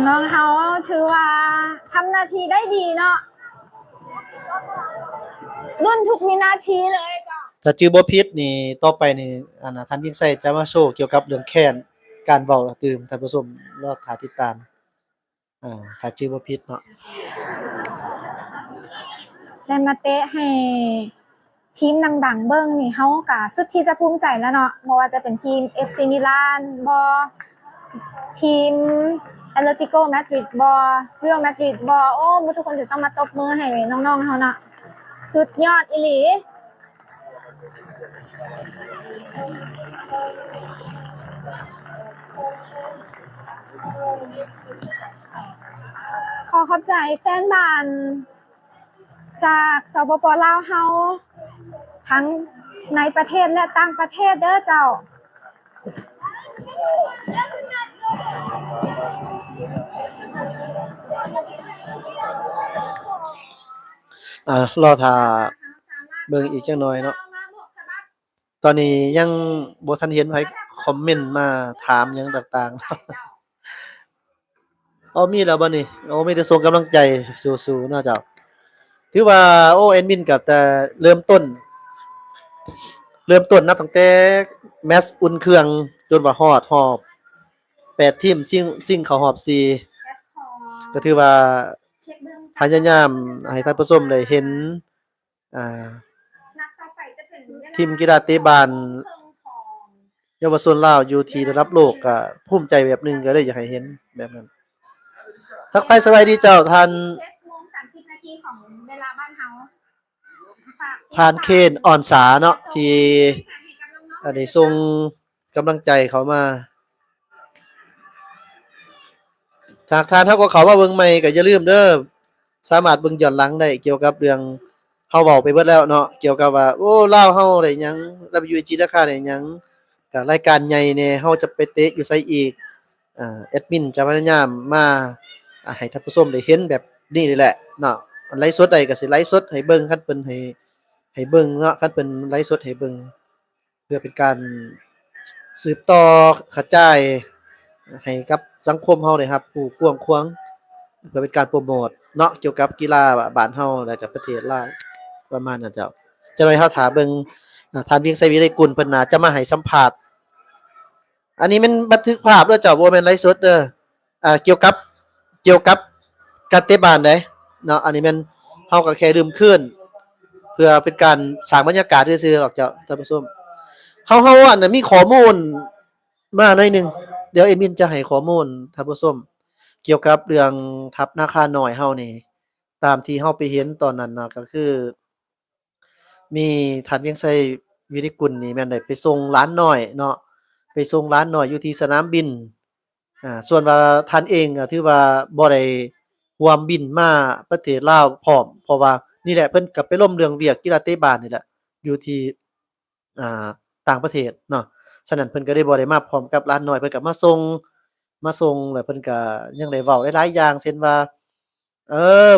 น้องๆเขาถือว่าทำหน้าที่ได้ดีเนาะรุ่นทุกวินาทีเลยจ้ะ ถ้าจื้อบ่ผิดนี่ต่อไปนี่ท่านยิ่งใส่จะมาโชว์เกี่ยวกับเรื่องแค้นการเว้าตื่มท่านผู้ชมรอท่าติดตามถ้าจื้อบ่ผิดเนาะ ได้มาเตะให้ทีมดังๆเบิ่งนี่เฮาก็สุดที่จะภูมิใจแล้วเนาะบ่ว่าจะเป็นทีม FC มิลานบ่ทีม Atletico Madrid บ่ Real Madrid บ่โอ้ทุกคนจะต้องมาตบมือให้น้องๆเฮาเนาะสุดยอดอีหลีขอขอบใจแฟนบ้านจากสปปลาวเฮาทั้งในประเทศและต่างประเทศเด้อเจ้ารอท่าเบิ่งอีกจักหน่อยเนาะตอนนี้ยังบ่ทันเห็นไผคอมเมนต์มาถามหยังต่างๆ อ๋อมีแล้วบ่นี่โอ้มีแต่ส่งกำลังใจสู้ๆเนาะเจ้าถือว่าโอ้แอดมินก็แต่เริ่มต้นนับตั้งแต่แมตช์อุ่นเครื่องจนว่าฮอดรอบ8ทีมซิ่งเข้ารอบ4ก็ถือว่าพยายามให้ท่านผู้ชมได้เห็นอ่าทีมกีฬาเตะบาสเยาวชนลาวอยู่ที่ระดับโลกก็ภูมิใจแบบหนึงก็เลยอยากให้เห็นแบบนั้นทักทายสวัสดีเจ้าท่าน7:30 น.ของเวลาบ้านเฮาท่านเคนอ่อนสาเนาะที่ได้ส่งกำลังใจเขามาถ้าท่านเฮาก็เข้ามาเบิ่งใหม่ก็อย่าลืมเด้อสามารถเบิ่งย้อนหลังได้เกี่ยวกับเรื่องเฮาเว้าไปเบิดแล้วเนาะเกี่ยวกับว่าโอ้ลาวเฮาได้หยัง WG ราคาได้หยังก็รายการใหญ่แน่เฮาจะไปเตะอยู่ไสอีกแอดมินจะพยายามมาให้ท่านผู้ชมได้เห็นแบบนี้นี่แหละเนาะไลฟ์สดได้ก็สิไลฟ์สดให้เบิ่งคันเพิ่นให้เบิ่งเนาะคันเพิ่นไลฟ์สดให้เบิ่งเพื่อเป็นการสืบต่อกระจายให้กับสังคมเฮาได้รับรู้กว้างขวางเพื่อเป็นการโพรโมตเนาะเกี่ยวกับกีฬาบ้านเฮาและก็ประเทศลาวประมาณนั้นเจ้าจังได๋เฮาท่าเบิ่งท่านเวียงไสวิไลกุลเพิ่นน่าจะมาให้สัมภาษณ์อันนี้มันบันทึกภาพเด้อเจ้าบ่แม่นไลฟ์สดเด้อเกี่ยวกับการเตะบาสเด้เนาะอันนี้แม่นเฮาก็แค่ดื่มคืนเพื่อเป็นการสร้างบรรยากาศซื่อๆหรอกเจ้าท่านผู้ชมเฮาอันน่ะมีข้อมูลมาหน่อยหนึงเดี๋ยวเอดมินจะให้ข้อมูลท่านผู้ชมเกี่ยวกับเรื่องทัพนาคาน้อยเฮานี่ตามที่เฮาไปเห็นตอนนั้นน่ะก็คือมีท่านเวียงไสวิริกุลนี่แม่นได้ไปส่งหลานน้อยเนาะไปส่งหลานน้อยอยู่ที่สนามบินส่วนว่าท่านเองก็ถือว่าบ่ได้ร่วมบินมาประเทศลาวพร้อมเพราะว่านี่แหละเพิ่นก็ไปล้มเรื่องเวียกกีฬาเตะบาสนี่แหละอยู่ที่ต่างประเทศเนาะฉะนั้นเพิ่นก็ได้บ่ได้มาพร้อมกับหลานน้อยเพิ่นก็มาส่งแล้วเพิ่นก็ยังได้เว้าหลายๆอย่างเช่นว่า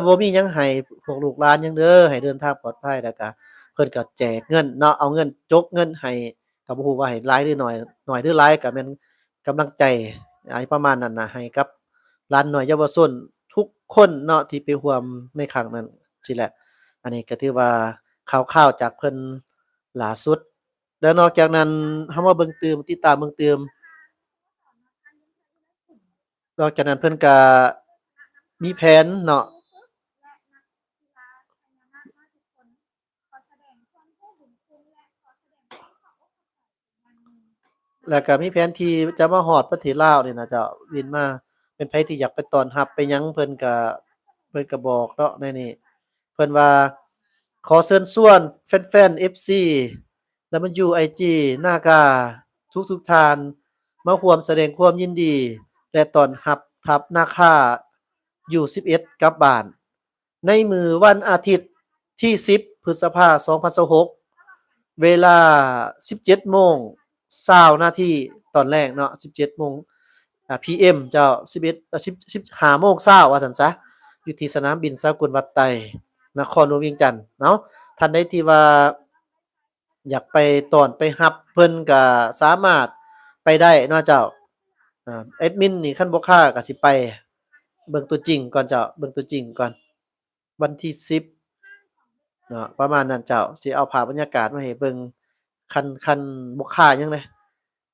บ่มีหยังให้พวกลูกหลานหยังเด้อให้เดินทางปลอดภัยแล้วก็เพิ่นก็แจกเงินเนาะเอาเงินจกเงินให้ ก็บ่ฮู้ว่าให้หลายหรือน้อยหรือหลายก็แม่นกำลังใจอะไรประมาณนั้นน่ะให้กับหลานน้อยเยาวชนทุกคนเนาะที่ไปร่วมในครั้งนั้นสิแหละอันนี้ก็ถือว่าข่าวๆจากเพิ่นล่าสุดแล้วนอกจากนั้นเฮามาเบิ่งตืมติดตามเบิ่งตืมนอกจากนั้นเพิ่นก็มีแผนเนาะ แล้วก็มีแผนที่จะมาฮอดประเทศลาวนี่น่ะเจ้าบินมาเป็นไผที่อยากไปต้อนรับไปหยังเพิ่นก็บอกเนาะในนี้เพิ่นว่าขอเชิญชวนแฟนๆ FC WIG นากาทุกๆท่านมาร่วมแสดงความยินดีและต้อนรับทัพนาคา U11 กลับบ้านในมื้อวันอาทิตย์ที่10พฤษภาคม2026 เวลา 17:20 นาทีตอนแรกเนาะ17โมงPM เจ้า1115โมงเช้าว่าซั่นซะอยู่ที่สนามบินสกลวัดไตนครหลวงเวียงจันทน์เนาะท่านใดที่ว่าอยากไปต้อนไปรับเพิ่นก็สามารถไปได้เนาะเจ้าแอดมินนี่คันบ่ค้าก็สิไปเบิ่งตัวจริงก่อนเจ้าเบิ่งตัวจริงก่อนวันที่10 เนาะประมาณนั้นเจ้าสิเอาภาพบรรยากาศมาให้เบิ่งคันบ่ค้าหยังเลย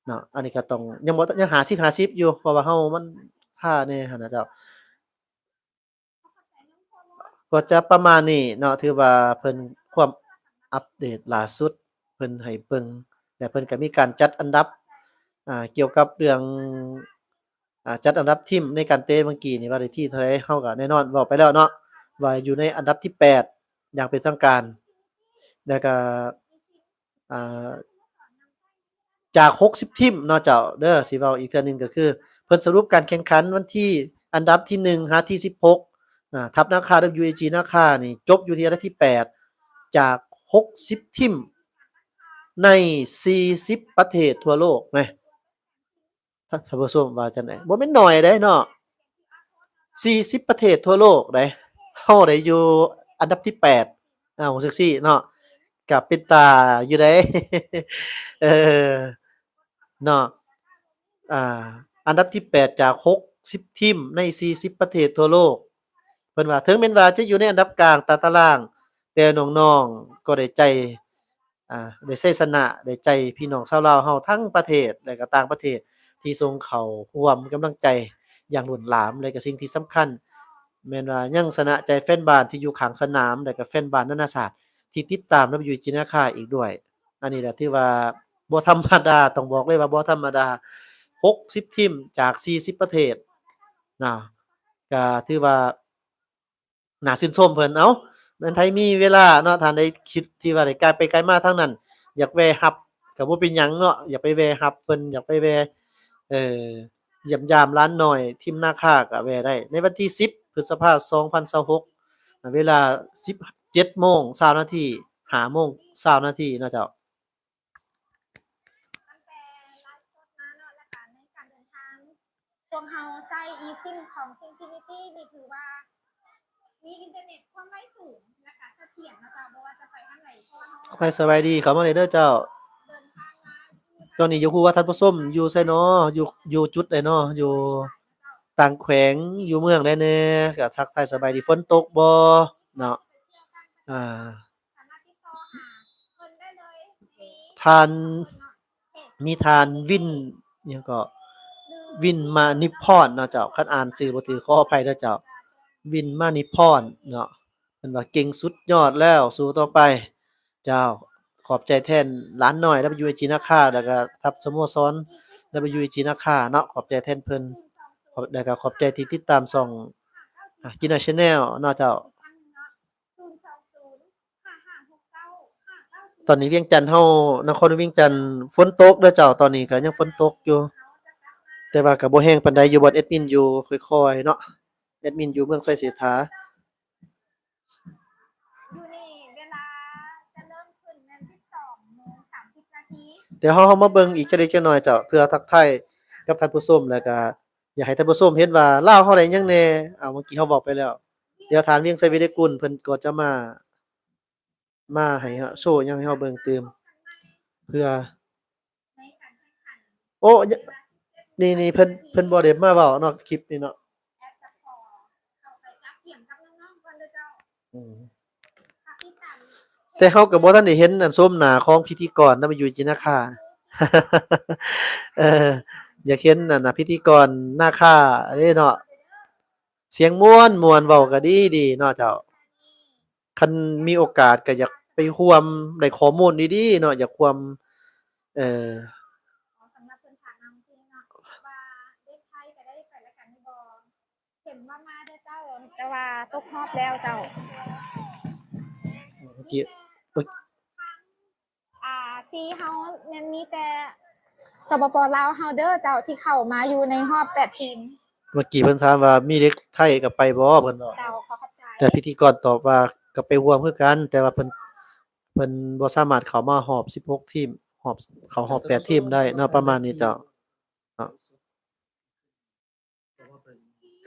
เนาะอันนี้ก็ต้องยังบ่ยัง50-50อยู่เพราะว่าเฮามันค้าแหน่หั้นน่ะเจ้าก็จะประมาณนี้เนาะถือว่าเพิ่นความอัปเดตล่าสุดเพิ่นให้เบิ่งและเพิ่นก็มีการจัดอันดับเกี่ยวกับเรื่องจัดอันดับทีมในการเตะเมื่อกี้นี่ว่าได้ที่เท่าไรเฮาก็แน่นอนเว้าไปแล้วเนาะว่าอยู่ในอันดับที่8อย่างเป็นทางการแล้วก็อ่าจาก60ทีมเนาะเจ้าเด้อสิเว้าอีกเทื่อหนึ่งก็คือเพิ่นสรุปการแข่งขันวันที่อันดับที่1หาที่16ทัพนาคา WAG นาคานี่จบอยู่ที่อันดับที่8จาก60ทีมใน40ประเทศทั่วโลกแหมท่านผู้ชมว่าจั่งใดบ่แม่นน้อยเด้เนาะ40ประเทศทั่วโลกเด้เฮาได้อยู่อันดับที่8รู้สึกซี้เนาะก็เป็นตาอยู่เด้ เออเนาะอ่าอันดับที่8จาก60ทีมใน40ประเทศทั่วโลกเพิ่นว่าถึงแม้นว่าจะอยู่ในอันดับกลางตาราง แต่น้องๆก็ได้ใจได้ใช้ชนะได้ใจพี่น้องชาวลาวเฮาทั้งประเทศและก็ต่างประเทศที่ส่งเข้าร่วมกำลังใจอย่างล้นหลามและก็สิ่งที่สำคัญแม่นว่ายังชนะใจแฟนบ้านที่อยู่ข้างสนามและก็แฟนบ้านนานาชาติที่ติดตาม WG นาคาอีกด้วยอันนี้แหละที่ว่าบ่ธรรมดาต้องบอกเลยว่าบ่ธรรมดา60ทีมจาก40ประเทศนะก็ถือว่าน่าชื่นชมเพิ่นเอ้าแม่นไผมีเวลาเนาะท่านใดคิดที่ว่าได้ไกลไปไกลมาทางนั้นอยากแวะรับก็บ่เป็นหยังเนาะอยากไปแวะรับเพิ่นอยากไปแวะเอ่อเยี่ยมยามหลานน้อยทีมนาคาก็แวะได้ในวันที่10พฤษภาคม2026เวลา 17:20 นาที5:20 นาทีเนาะเจ้า พวกเฮาใช้ eSIM ของ Simfinity นี่ถือว่ามีอินเทอร์เน็ตความไวสูงและก็เสถียรนะจ๊ะบ่ว่าจะไปทางไหนเพราะว่าเฮาสบายดีเข้ามาเลยเด้อเจ้าเดินทางมาตอนนี้อยู่ฮู้ว่าท่านผู้ชมอยู่ไสน้ออยู่จุดใดน้ออยู่ต่างแขวงอยู่เมืองใดแหน่ก็ทักทายสบายดีฝนตกบ่เนาะอ่าสามารถติดต่อหาเพิ่นได้เลยในท่านเพจมีท่านวินหยังก็วินมานิพรเนาะเจ้าคันอ่านชื่อบ่ถูกขออภัยเด้อเจ้าวินมานิพรเนาะเพิ่นว่าเก่งสุดยอดแล้วสู้ต่อไปเจ้าขอบใจแทนหลานน้อย WAG นาคาแล้วก็ทัพสโมสร WAG นาคาเนาะขอบใจแทนเพิ่นแล้วก็ขอบใจที่ติดตามช่องKina Channel เนาะเจ้าตอนนี้เวียงจันทน์เฮานครเวียงจันทน์ฝนตกเด้อเจ้าตอนนี้ก็ยังฝนตกอยู่แต่ว่าก็บ่แรงปานใดอยู่บ่แอดมินอยู่ค่อยๆเนาะแอดมินอยู่เมืองไสเสถาอยู่นี่เวลาจะเริ่มขึ้นแม่น 12:30 นาที เดี๋ยวเฮามาเบิ่งอีกจักเล็กจักน้อยเจ้าเพื่อทักทายกับท่านผู้ชมแล้วก็อยากให้ท่านผู้ชมเห็นว่าลาวเฮาได้หยังแหน่เมื่อกี้เฮาเว้าไปแล้วเดี๋ยวทานเวียงไสวีรกุลเพิ่นก็จะมาให้โชว์หยังให้เฮาเบิ่งเติมเพื่อ อ้ยนี่เพิ่นบ่ได้มาเว้าเนาะคลิปนี้เนาะ แอดจะขอเข้าไปจับเกี่ยมกับน้องๆก่อนเด้อเจ้า อืม ฝากติดตาม แต่เฮาก็บ่ทันได้เห็นอันส้มหน้าของพิธีกรนำอยู่จินาคา เอออยากเห็นนั่นน่ะพิธีกรหน้าค่าเด้เนาะเสียงม่วนเว้าก็ดีเนาะเจ้าคันมีโอกาสก็อยากไปร่วมได้ข้อมูลดีๆเนาะอยากร่วมเอ่อ สำหรับเพิ่นถามนำจริงเนาะว่าเด็กไทยก็ได้ไปแล้วกันบ่เห็นว่ามาเด้อเจ้าแต่ว่าตกรอบแล้วเจ้า เมื่อกี้เมื่อ ซีเฮามันมีแต่สปปลาวเฮาเด้อเจ้าที่เข้ามาอยู่ในรอบ8ทีม เมื่อกี้เพิ่นถามว่ามีเด็กไทยก็ไปบ่เพิ่นบอก เจ้าขอเข้าใจ แต่พิธีกรตอบว่าก็ไปร่วมคือกัน แต่ว่าเพิ่นบ่สามารถเข้ามารอบ16ทีมเข้ารอบ8ทีมได้เนาะประมาณนี้เจ้าเนาะเพราะว่าเป็น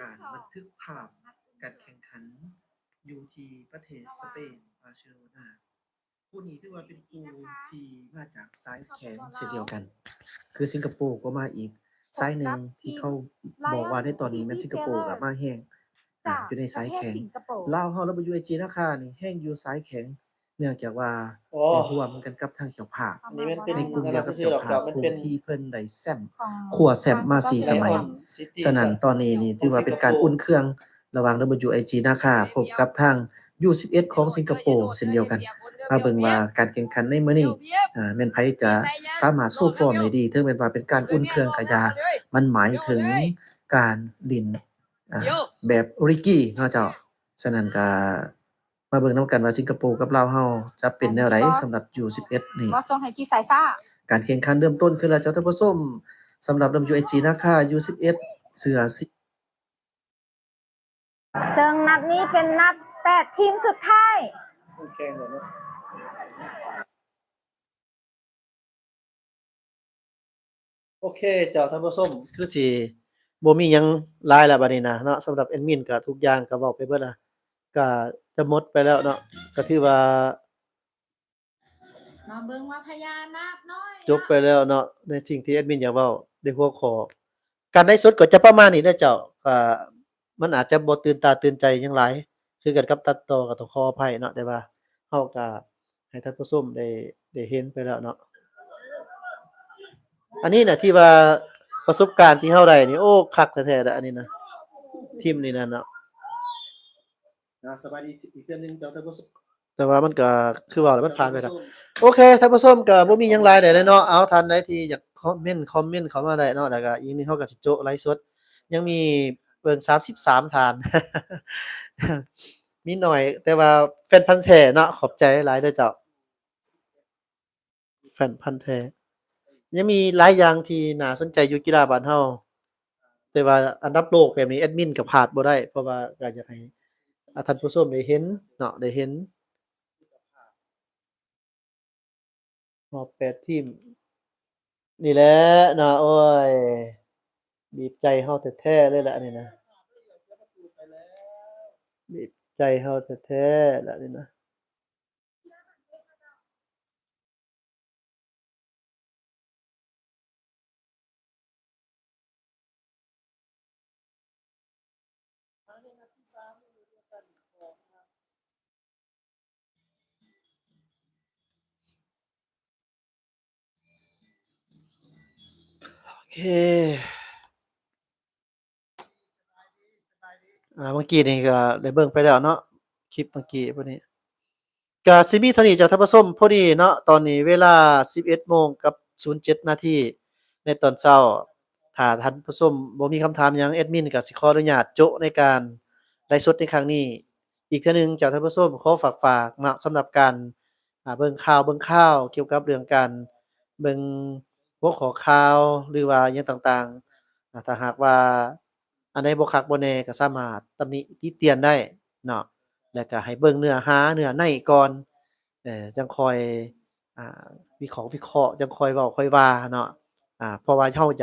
การบันทึกภาพการแข่งขันอยู่ที่ประเทศสเปนบาร์เซโลนาผู้นี้ถือว่าเป็นผู้ที่มาจากสายแข็งเช่นเดียวกัน คือสิงคโปร์ก็มาอีกสายหนึ่งที่เขาบอกว่าในตอนนี้แม่นสิงคโปร์ก็มาแห้งอยู่ในสายแข็ง ลาวเฮา WAG นะคะนี่แฮ่งอยู่สายแข็งเนื่องจากว่าได้ร่วมกันกับทางเจ้าภาพ อันนี้มันเป็น ในกลุ่มเดียวกับ ซื่อ เจ้า ๆหรอก ภาพ มัน กลุ่ เป็ ม น ที่เพิ่นได้แซ่ม ของ ขัวแซ่บมา4สมัย City ฉะนั้นตอนนี้นี่ถือว่าเป็นการอุ่นเครื่องระหว่าง WAG นะคะพบกับทาง U11 ของสิงคโปร์เช่นเดียวกัน มาเบิ่งว่าการแข่งขันในมื้อนี้แม่นไผจะสามารถโชว์ฟอร์มได้ดีถึงแม้ว่าเป็นการอุ่นเครื่องก็ยามันหมายถึงการเล่นแบบริกกี้เนาะเจ้า ฉะนั้นก็มาเบิ่งนำกันว่าสิงคโปร์กับลาวเฮาจะเป็นแนวใดสำหรับ U11 นี่ บ่ส่งให้ที่สายฟ้า การแข่งขันเริ่มต้นขึ้นแล้วเจ้าท่านผู้ชมสำหรับ WAG นะคะ U11 เสือสิ ซึ่งนัดนี้เป็นนัด8ทีมสุดท้าย แข่งเลยเนาะโอเคเจ้าท่านผู้ชมคือสิบ่มีหยังหลายแล้วบัดนี้นะเนาะสำหรับแอดมินก็ทุกอย่างก็เว้าไปเบิดแล้วก็จะหมดไปแล้วเนาะก็ถือว่า มาเบิ่งว่าพญานาคน้อย จบไปแล้วเนาะในสิ่งที่แอดมินอยากเว้าในหัวข้อการไลฟ์สดก็จะประมาณนี้เด้อเจ้าก็มันอาจจะบ่ตื่นตาตื่นใจหยังหลายคือกันกับตัดต่อก็ต้องขออภัยเนาะแต่ว่าเฮาก็ให้ท่านผู้ชมได้เห็นไปแล้วเนาะอันนี้น่ะที่ว่าประสบการณ์ที่เฮาได้นี่โอ้คักแท้ๆเด้ออันนี้นะทีมนี้นั่นเนาะสบายดีอีกเทื่อนึงเจ้าท่านผู้ชมแต่ว่ามันก็คือว่าแล้วมันผ่านไปแล้ว โอเคท่านผู้ชมก็บ่มีหยังหลายได้เลยเนาะเอาท่านใดที่อยากคอมเมนต์เข้ามาได้เนาะแล้วก็อีกนึงเฮาก็สิโจะไลฟ์สดยังมีเบิ่ง33ท่าน มีน้อยแต่ว่าแฟนพันธุ์แท้เนาะขอบใจหลายๆเด้อเจ้าแฟนพันธุ์แท้ยังมีหลายอย่างที่น่าสนใจอยู่กีฬาบ้านเฮาแต่ว่าอันดับโลกแบบนี้แอดมินก็พลาดบ่ได้เพราะว่าก็อยากให้ท่านผู้ชมได้เห็นเนาะได้เห็นรอบ8ทีม นี่แหละเนาะโอ้ยบีบใจเฮาแท้ๆเลยล่ะอันนี้นะบีบใจเฮาแท้ๆล่ะนี่นะโอเคเมื่อกี้นี่ก็ได้เบิ่งไปแล้วเนาะคลิปเมื่อกี้พวกนี้ก็สิมีเท่านี้จ้ะท่านผู้ชมพอดีเนาะตอนนี้เวลา 11:07 นาทีในตอนเช้าถ้าท่านผู้ชมบ่มีคำถามหยังแอดมินก็สิขออนุญาตโจะในการไลฟ์สดในครั้งนี้อีกเทื่อหนึ่งจ้ะท่านผู้ชมขอฝากเนาะสำหรับการเบิ่งข่าวเกี่ยวกับเรื่องการเบิ่งหัวข้อข่าวหรือว่าอิหยังต่างๆถ้าหากว่าอันใดบ่คักบ่แน่ก็สามารถตำหนิติเตียนได้เนาะ แล้วก็ให้เบิ่งเนื้อหาเนื้อในก่อนจังค่อยอ่าวิเคราะห์จังค่อยเว้าค่อยว่าเนาะเพราะว่าเฮาอ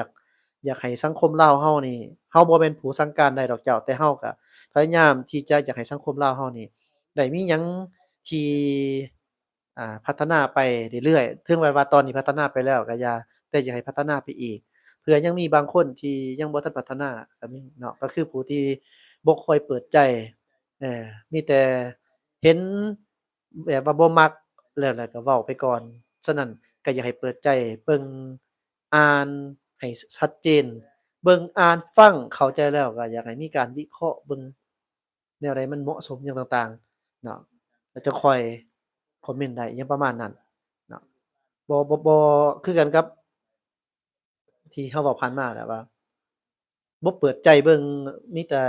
ยากให้สังคมลาวเฮานี่เฮาบ่แม่นผู้สั่งการได้ดอกเจ้าแต่เฮาก็พยายามที่จะอยากให้สังคมลาวเฮานี่ได้มีหยังที่พัฒนาไปเรื่อยๆถึงแม้ว่าตอนนี้พัฒนาไปแล้วก็อย่าแต่อยากให้พัฒนาไปอีก ผื่อยังมีบางคนที่ยังบ่ทันพัฒนาก็มีเนาะก็คือผู้ที่บ่ค่อยเปิดใจมีแต่เห็นแบบว่าบ่มักแล้วก็เว้าไปก่อนฉะนั้นก็อยากให้เปิดใจเบิ่งอ่านให้ชัดเจนเบิ่งอ่านฟังเข้าใจแล้วก็อยากให้มีการวิเคราะห์เบิ่งแนวใดมันเหมาะสมหยังต่างๆเนาะแล้วจะค่อยคอมเมนต์ได้อิหยังประมาณนั้นเนาะบ่คือกันกับที่เราเว้าผ่านมาแหละว่า บ่เปิดใจเบิ่งมีแต่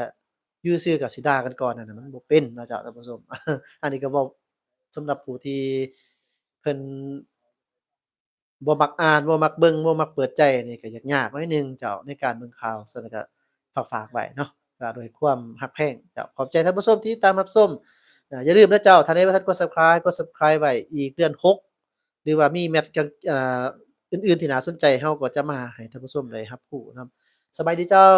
อยู่ซื่อๆก็สิด่ากันก่อนนั่นน่ะมันบ่เป็นเนาะเจ้าท่านผู้ชมอันนี้ก็เว้าสำหรับผู้ที่เพิ่นบ่มักอ่านบ่มักเบิ่งบ่มักเปิดใจนี่ก็ยากๆหน่อยหนึ่งเจ้าในการเบิ่งข่าวฉะนั้นก็ฝากๆไว้เนาะก็ด้วยความรักแพงเจ้าขอบใจท่านผู้ชมที่ตามรับชมอย่าลืมนะเจ้าถ้าใดบ่ทันกด Subscribe ไว้อีกเดือน6หรือว่ามีแมตช์อื่นๆที่น่าสนใจเราก็จะมาให้ท่านผู้ชมได้รับรู้นำสบายดีเจ้า